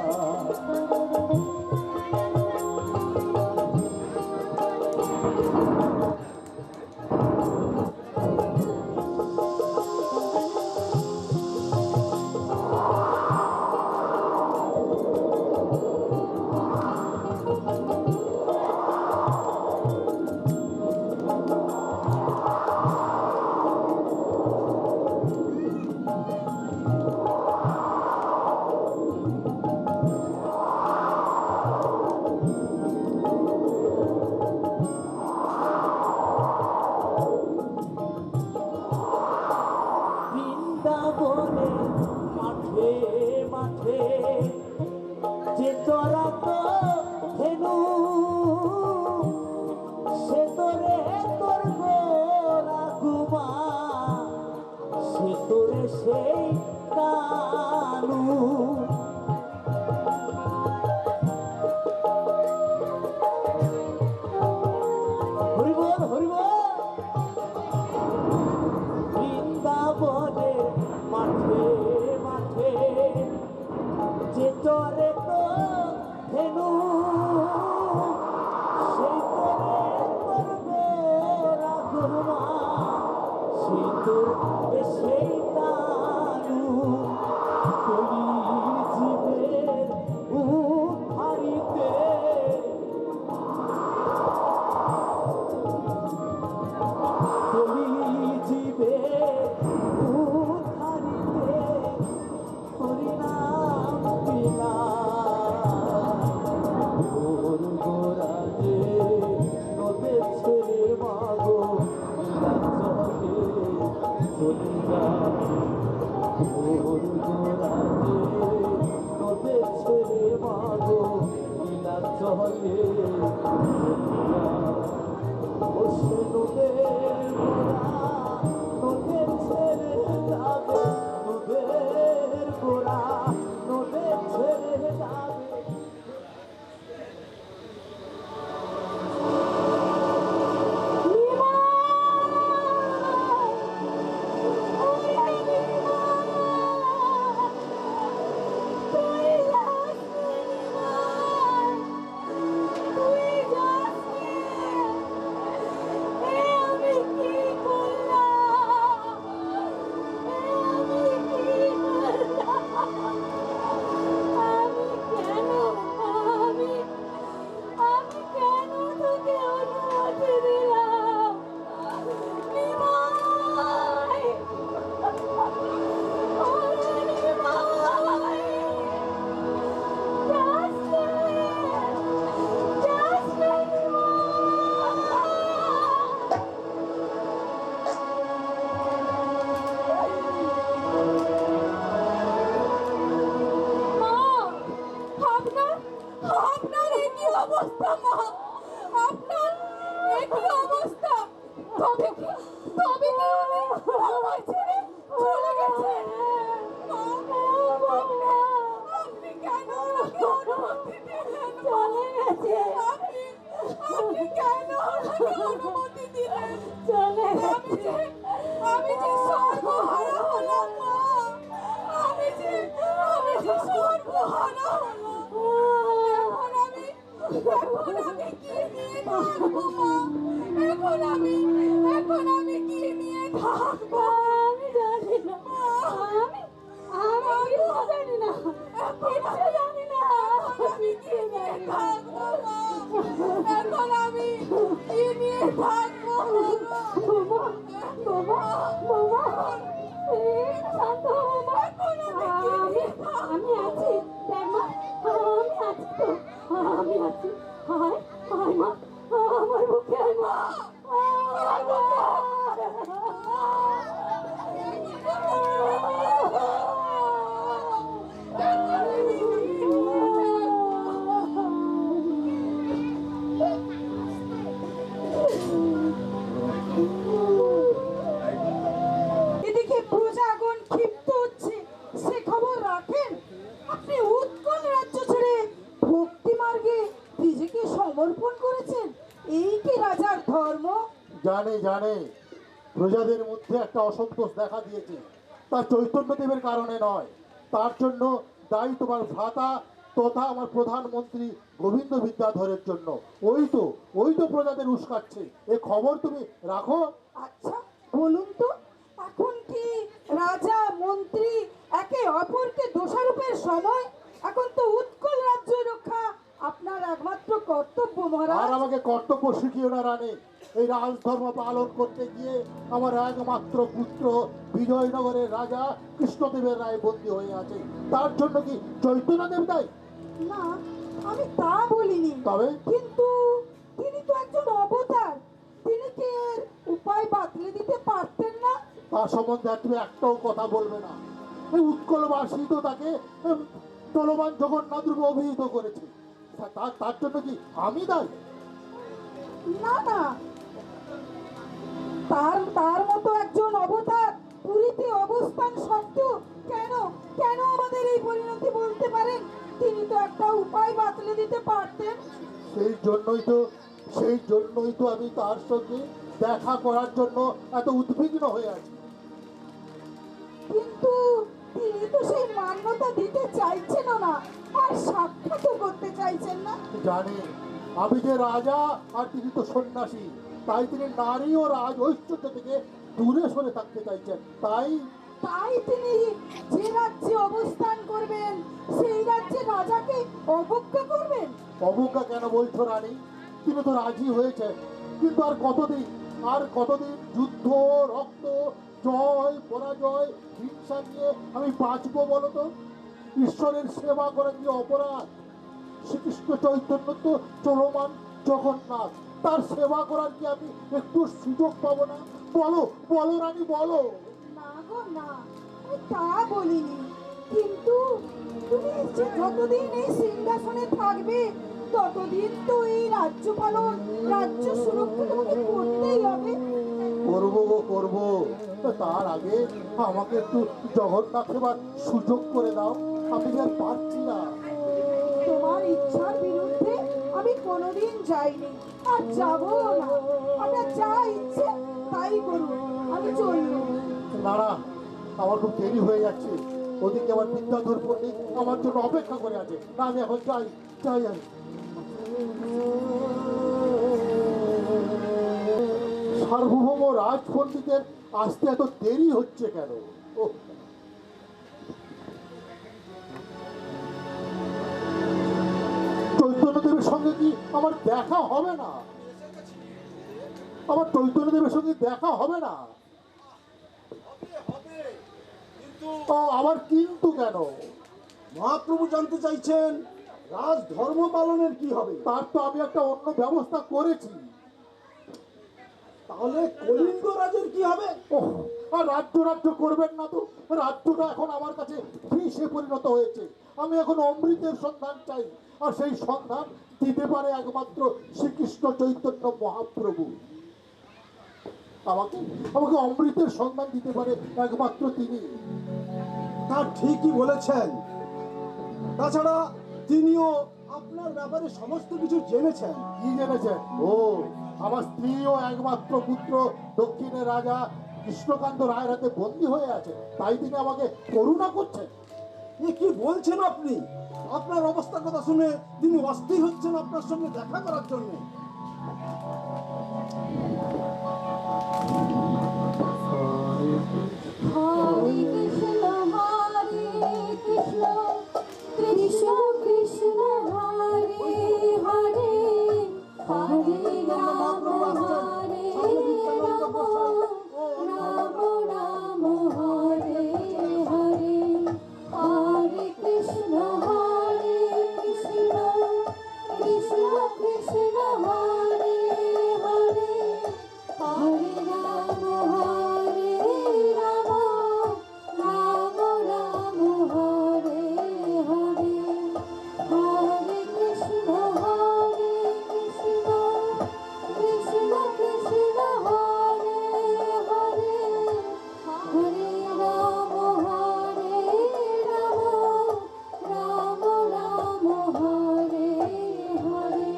চলে ও সে নদের নদের ছেড়ে যাবে, নদের গোড়া নদের ছেড়ে যাবে। এদিকে প্রজাগণ ক্ষিপ্ত হচ্ছে, সে খবর রাখেন? আপনি উৎকল রাজ্য ছেড়ে ভক্তি মার্গে নিজেকে সমর্পণ করেছেন, এই কি রাজার ধর্ম? জানে জানে প্রজাদের মধ্যে একটা অসন্তোষ দেখা দিয়েছে, তা চৈতন্যদেবের কারণে নয়, তার জন্য দায়ী তোমার ভ্রাতা তথা আমার প্রধানমন্ত্রী গোবিন্দ বিদ্যাধরের জন্য। ওই তো প্রজাদের উস্কাচ্ছে, এ খবর তুমি রাখো। আচ্ছা বলুন তো, এখন কি রাজা মন্ত্রী একে অপরকে দোষারোপের সময়? এখন তো উৎকল রাজ্য রক্ষা আপনার একমাত্র কর্তব্য আর মহারাজ। আমাকে কর্তব্য শিখিও না রানী। এই রাজধর্ম পালন করতে গিয়ে আমার একমাত্র পুত্র বিজয়নগরের রাজা কৃষ্ণদেবের রায় বন্দী হয়ে আছে, তার জন্য কি চৈতন্যদেব দায়ী? না, আমি তা বলিনি, তবে কিন্তু তিনি তো একজন অবতার, তিনি কি এর উপায় বাতলে দিতে পারতেন না? তার সম্বন্ধে আর তুমি একটাও কথা বলবে না। এই উৎকলবাসী তো তাকে চলমান জগন্নাথ রূপে অভিহিত করেছে, তার জন্য কি আমি দায়ী? না না, তার মতো একজন অবতার পুরীতে অবস্থান সত্ত্বেও কেন কেন আমাদের এই পরিণতি বলতে পারেন? তিনি তো একটা উপায় বাতলে দিতে পারতেন। সেই জন্যই তো আমি তার সঙ্গে দেখা করার জন্য এত উদ্বিগ্ন হয়ে আছি। কিন্তু তিনি তো সেই মান্যতা দিতে চাইছেন না, আর সাক্ষাৎও করতে চাইছেন না। জানি আমি যে রাজা আর তিনি তো সন্ন্যাসী, তাই তিনি নারী ও রাজ ঐশ্বর্য থেকে দূরে সরে থাকতে চাইছেন। তাই তিনি যে রাজ্যে অবস্থান করবেন সেই রাজ্যে রাজাকে অবজ্ঞা করবেন। অবজ্ঞা কেন বলছো রানী? তিনি তো রাজি হয়েছেন, কিন্তু আর কতদিন যুদ্ধ, রক্ত, জয় পরাজয়, হিংসা নিয়ে আমি বাঁচবো বলো তো? ঈশ্বরের সেবা করা কি অপরাধ? শ্রীকৃষ্ণ চৈতন্য তো চলমান জগন্নাথ, তার সেবা করার কি আমি একটু সুযোগ পাবো না? বলো রানী বলো। না গো না, আমি তা বলিনি, কিন্তু তুমি যে যতদিন এই সিংহাসনে থাকবে ততদিন তো এই রাজ্য পালন, রাজ্য সুরক্ষা তোমাকে করতেই হবে। করবো গো করবো, তো তার আগে আমাকে একটু জগন্নাথ সেবার সুযোগ করে দাও, আমি আর পারছি না। তোমার ইচ্ছার বিরুদ্ধে আমি কোনোদিন যাইনি, আর যাবো না। আপনার যা ইচ্ছে তাই করুন, আমি চললুম। না না, আমার খুব দেরি হয়ে যাচ্ছে, ওদিকে আমার বিদ্যাধর পণ্ডিত আমার জন্য অপেক্ষা করে আছে। না আমি এখন যাই যাই আমি। সার্বভৌম রাজপণ্ডিতের আসতে এত দেরি হচ্ছে কেন? ওহ, চৈতন্যদেবের সঙ্গে কি আমার দেখা হবে না? আমার চৈতন্যদেবের সঙ্গে দেখা হবে না? ও, আবার কিন্তু কেন? মহাপ্রভু জানতে চাইছেন রাজ ধর্ম পালনের কি হবে। তার তো আমি একটা অন্য ব্যবস্থা করেছি। তাহলে কলিঙ্গ রাজের কি হবে? ওহ, আর রাজ্য রাজ্য করবেন না তো, রাজ্যটা এখন আমার কাছে বিষে পরিণত হয়েছে। আমি এখন অমৃতের সন্ধান চাই, আর সেই সন্ধান দিতে পারে একমাত্র শ্রীকৃষ্ণ চৈতন্য মহাপ্রভু। আমাকে আমাকে অমৃতের সন্ধান দিতে পারে একমাত্র তিনি। তা ঠিকই বলেছেন। তাছাড়া তিনিও আপনার ব্যাপারে সমস্ত কিছু জেনেছেন। কি জেনেছেন? ও, আমার স্ত্রী ও একমাত্র পুত্র দক্ষিণের রাজা কৃষ্ণকান্ত রায়ের হাতে বন্দী হয়ে আছে, তাই তিনি আমাকে করুণা করছেন। এ কি বলছেন আপনি? আপনার অবস্থার কথা শুনে তিনি অস্থির হচ্ছেন আপনার সঙ্গে দেখা করার জন্য। হরে কৃষ্ণ কৃষ্ণ কৃষ্ণ হরে হরে, হরে রাম হরে রাম, রাম রাম হরে হরে, হরে কৃষ্ণ কৃষ্ণ কৃষ্ণ কৃষ্ণ হরে হরে, হরে রাম হরে রাম, রাম রাম হরে হরে, হরে কৃষ্ণ কৃষ্ণ কৃষ্ণ কৃষ্ণ হরে হরে, হরে রাম হরে রাম, রাম রাম হরে হরে।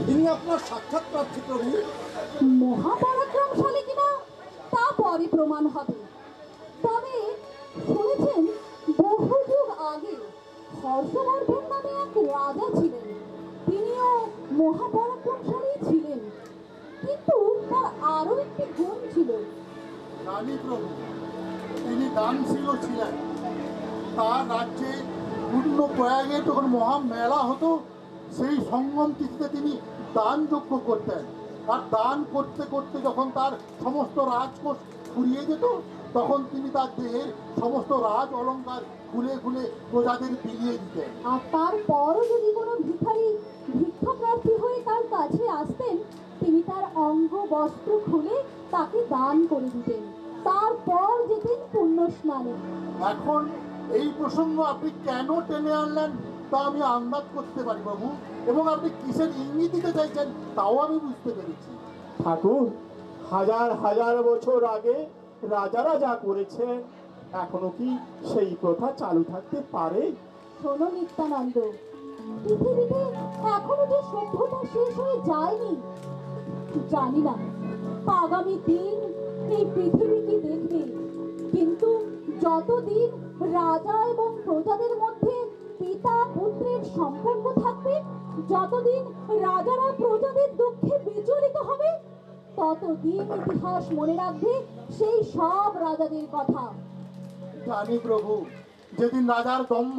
তিনি আপনার সাক্ষাৎ প্রার্থী প্রভু। মহাপরাক্রমশালী কিনা তা পরে প্রমাণ হবে। তবে শুনেছেন বহু যুগ আগে হর্ষবর্ধন নামে এক রাজা ছিলেন, তিনিও মহাপরাক্রমশালী ছিলেন, কিন্তু তার আরো একটি গুণ ছিল। রানী প্রভু, তিনি দানশীল ছিলেন। তার রাজ্যে পূর্ণ প্রয়াগে যখন মহা মেলা হতো, সেই সঙ্গম তিথিতে তিনি দান যজ্ঞ করতেন। আর দান করতে করতে যখন তার সমস্ত রাজকোষ ফুরিয়ে যেত, তখন তিনি তার দেহের সমস্ত রাজ অলংকার খুলে খুলে প্রজাদের বিলিয়ে দিতেন। আর তারপরও যদি কোনো ভিখারি ভিক্ষা প্রার্থী হয়ে তার কাছে আসতেন, তিনি তার অঙ্গ বস্ত্র খুলে তাকে দান করে দিতেন। তারপর যেতেন পুণ্য স্নানে। এখন এই প্রসঙ্গ আপনি কেন টেনে আনলেন তা আমি আন্দাজ করতে পারি বাবু, এবং আপনি কিসের ইঙ্গিত দিতে চাইছেন তাও আমি বুঝতে পেরেছি। ঠাকুর, হাজার হাজার বছর আগে রাজারা যা করেছেন, এখনো কি সেই প্রথা চালু থাকতে পারে? শোনো নিত্যানন্দ, পৃথিবীতে এখনো যে সভ্যতা শেষ হয়ে যায়নি। জানি না আগামী দিন এই পৃথিবী কি দেখবে, কিন্তু যতদিন রাজা এবং প্রজাদের মধ্যে পিতা পুত্রের সম্পর্ক থাকবে, যতদিন রাজারা প্রজাদের দুঃখে বিচলিত হবে, ততদিন ইতিহাস মনে রাখবে সেই সব রাজাদের কথা। জানি প্রভু, যেদিন রাজার দম্ভ,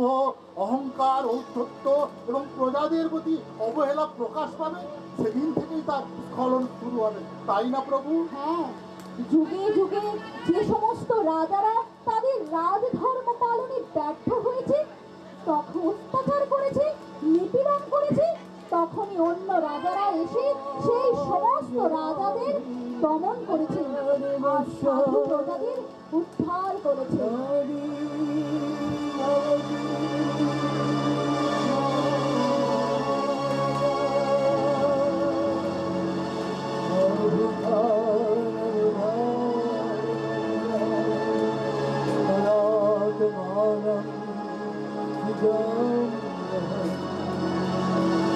অহংকার, ঔদ্ধত্য এবং প্রজাদের প্রতি অবহেলা প্রকাশ পাবে, সেদিন থেকেই তার স্খলন শুরু হবে, তাই না প্রভু? হ্যাঁ, যুগে যুগে যে সমস্ত রাজারা তাদের রাজধর্ম পালনে ব্যর্থ হয়েছে, তখন অত্যাচার করেছে, নিপীড়ন করেছে, তখনই অন্য রাজারা এসে সেই সমস্ত রাজাদের দমন করেছে আর সাধু প্রজাদের উদ্ধার করেছে। পরিত্রাণম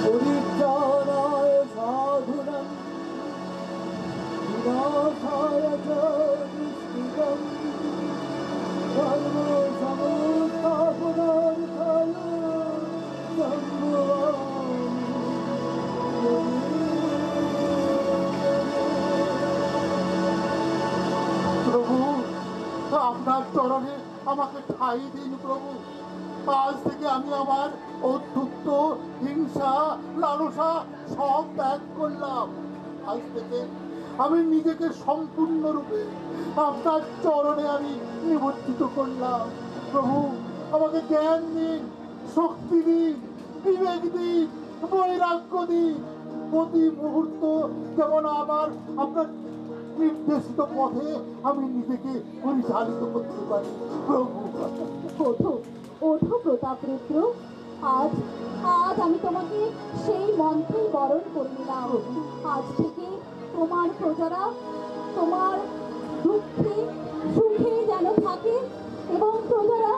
পরিত্রাণায় সাধুনাং বিনাশায় চ দুষ্কৃতম ধর্ম সংস্থাপনার্থায় প্রভু, আপনার চরণে আমাকে ঠাঁই দিন প্রভু। আজ থেকে আমি আমার অধ্যুত্ব, হিংসা, লালসা সব ত্যাগ করলাম। আজ থেকে আমি নিজেকে সম্পূর্ণরূপে আপনার চরণে আমি নিমজ্জিত করলাম। প্রভু, আমাকে জ্ঞান দিন, শক্তি দিন, বিবেক দিন, বৈরাগ্য দিন। প্রতি মুহূর্ত যেমন আপনার নির্দেশিত পথে আমি নিজেকে পরিচালিত করতে পারি প্রভু। ওঠো ওঠো প্রতাপ রুদ্র, আজ আজ আমি তোমাকে সেই মন্ত্রেই বরণ করে নিলাম। আজ থেকে তোমার প্রজারা তোমার দুঃখে সুখে যেন থাকে, এবং প্রজারা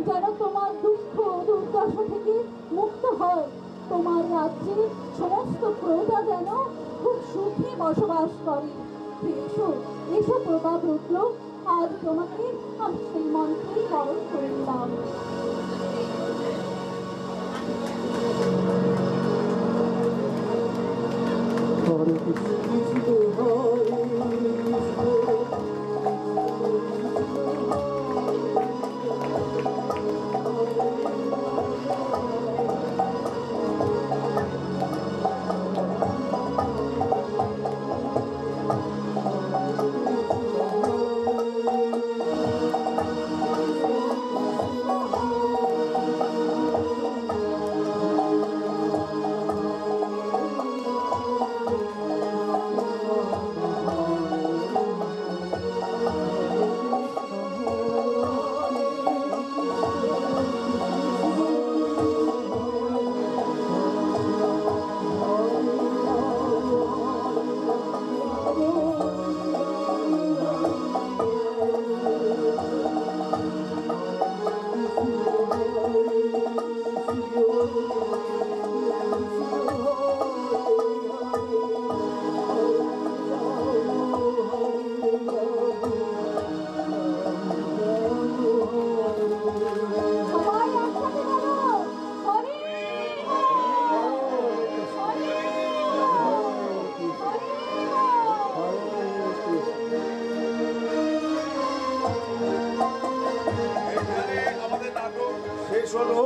যেন তোমার দুঃখ দুর্দশা থেকে মুক্ত হয়। তোমার রাজ্যে সমস্ত প্রজা যেন খুব সুখে বসবাস করে। এসো এসো প্রতাপ রুদ্র, আজ তোমাকে আমি সেই মন্ত্রেই বরণ করে নিলাম। হরে কৃষ্ণ কৃষ্ণ হরে সবাই একসাথে বলো, হরি বল, হরি বল, হরি বল। এখানে আমাদের নাটক শেষ হলো।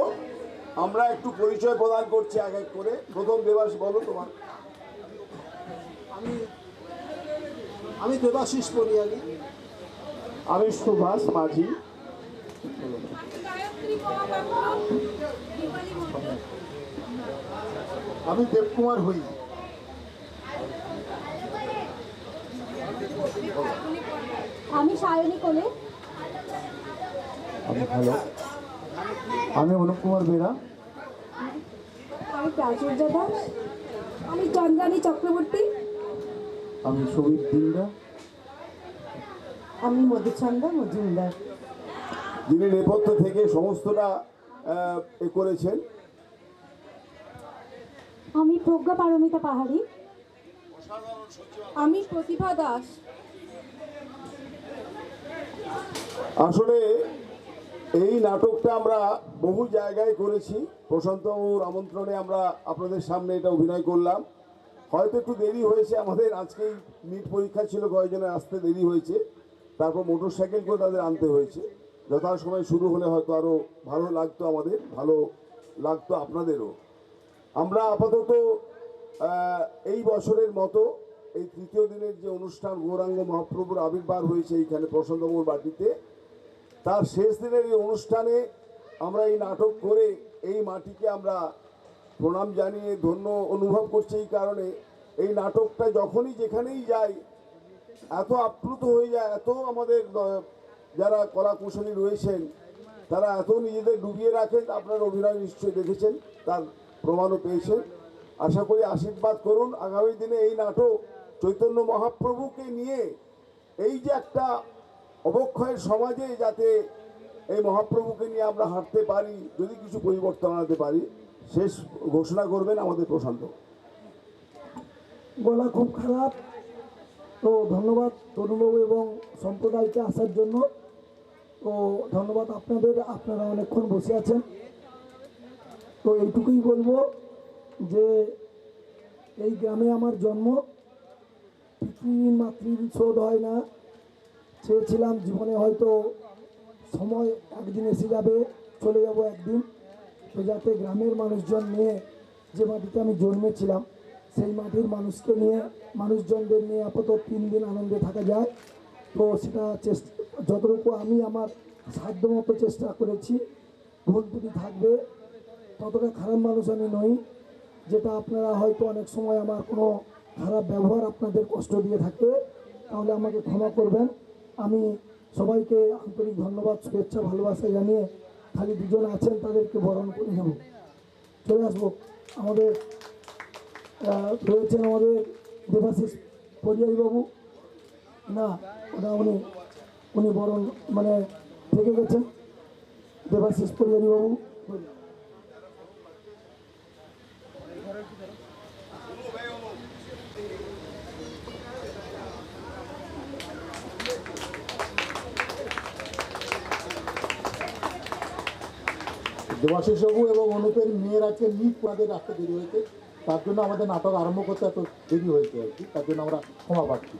আমরা একটু পরিচয় প্রদান করছি এক এক করে। প্রথম দেবাস, বলো তোমার। আমি দেবাশিস পরিয়ালি। আমি সুভাষ মাঝি। গায়ত্রী মহাপাত্র, দীপালি মণ্ডল। আমি দেবকুমার হই। আমি সায়নী কোলে। আমি অনুপ কুমার বেরা। আমি প্রাচুর্য দাস। আমি চন্দ্রানী চক্রবর্তী। আমি সবিত দিন্দা। আমি মধুচন্দ্রা মজুমদার। যিনি নেপথ্য থেকে সমস্তটা এ করেছেন। আমি প্রজ্ঞা পারমিতা পাহাড়ি। আমি প্রতিভা দাস। আসলে এই নাটকটা আমরা বহু জায়গায় করেছি। প্রশান্তবাবুর আমন্ত্রণে আমরা আপনাদের সামনে এটা অভিনয় করলাম। হয়তো একটু দেরি হয়েছে আমাদের, আজকেই নিট পরীক্ষা ছিল, কয়েকজনের আসতে দেরি হয়েছে। তারপর মোটর সাইকেল করে তাদের আনতে হয়েছে। যথাসময়ে শুরু হলে হয়তো আরও ভালো লাগতো, আমাদের ভালো লাগতো আপনাদেরও। আমরা আপাতত এই বছরের মতো এই তৃতীয় দিনের যে অনুষ্ঠান গৌরাঙ্গ মহাপ্রভুর আবির্ভাব হয়েছে এইখানে প্রশান্তবাবুর বাটিতে, তার শেষ দিনের এই অনুষ্ঠানে আমরা এই নাটক করে এই মাটিকে আমরা প্রণাম জানিয়ে ধন্য অনুভব করছি। এই কারণে এই নাটকটা যখনই যেখানেই যাই এত আপ্লুত হয়ে যায়, এত আমাদের যারা কলা কুশলী রয়েছেন তারা এত নিজেদের ডুবিয়ে রাখেন। আপনার অভিনয় নিশ্চয়ই দেখেছেন, তার প্রমাণও পেয়েছেন। আশা করি আশীর্বাদ করুন। আগামী দিনে এই নাটক চৈতন্য মহাপ্রভুকে নিয়ে এই যে একটা অবক্ষয়ের সমাজে যাতে এই মহাপ্রভুকে নিয়ে আমরা হাঁটতে পারি, যদি কিছু পরিবর্তন আনতে পারি, শেষ ঘোষণা করবেন আমাদের প্রশান্ত। গলা খুব খারাপ, তো ধন্যবাদ তরুণবাবু এবং সম্প্রদায়কে আসার জন্য। তো ধন্যবাদ আপনাদের, আপনারা অনেকক্ষণ বসে আছেন। তো এইটুকুই বলবো যে এই গ্রামে আমার জন্ম, পিতৃমাতৃর শোধ হয় না। চেয়েছিলাম জীবনে হয়তো সময় একদিন এসে যাবে, চলে যাব একদিন, তো যাতে গ্রামের মানুষজন নিয়ে, যে মাটিতে আমি জন্মেছিলাম সেই মাটির মানুষকে নিয়ে, মানুষজনদের নিয়ে আপাতত 3 দিন আনন্দে থাকা যায়। তো সেটা চেষ্টা, যতটুকু আমি আমার সাধ্যমতো চেষ্টা করেছি। ভুল ত্রুটি থাকবে, ততটা খারাপ মানুষ আমি নই, যেটা আপনারা হয়তো অনেক সময় আমার কোনো খারাপ ব্যবহার আপনাদের কষ্ট দিয়ে থাকে, তাহলে আমাকে ক্ষমা করবেন। আমি সবাইকে আন্তরিক ধন্যবাদ, শুভেচ্ছা, ভালোবাসা জানিয়ে খালি দুজন আছেন তাদেরকে বরণ করে নেব। চলে আসবো। আমাদের রয়েছেন আমাদের দেবাশিস পরিয়ারীবাবু, না ওটা উনি বরণ মানে থেকে গেছেন। দেবাশিস পরিয়ারীবাবু, দেবাশিসবাবু এবং অনুপের মেয়ের আজকে লিভ আমাদের রাখতে দেরি হয়েছে, তার জন্য আমাদের নাটক আরম্ভ করতে এত দেরি হয়েছে আর কি, তার জন্য আমরা ক্ষমা পাচ্ছি।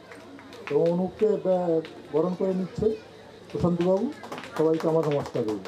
তো অনুপকে বরণ করে নিচ্ছে প্রশান্তবাবু, সবাইকে আমার নমস্কার রইল।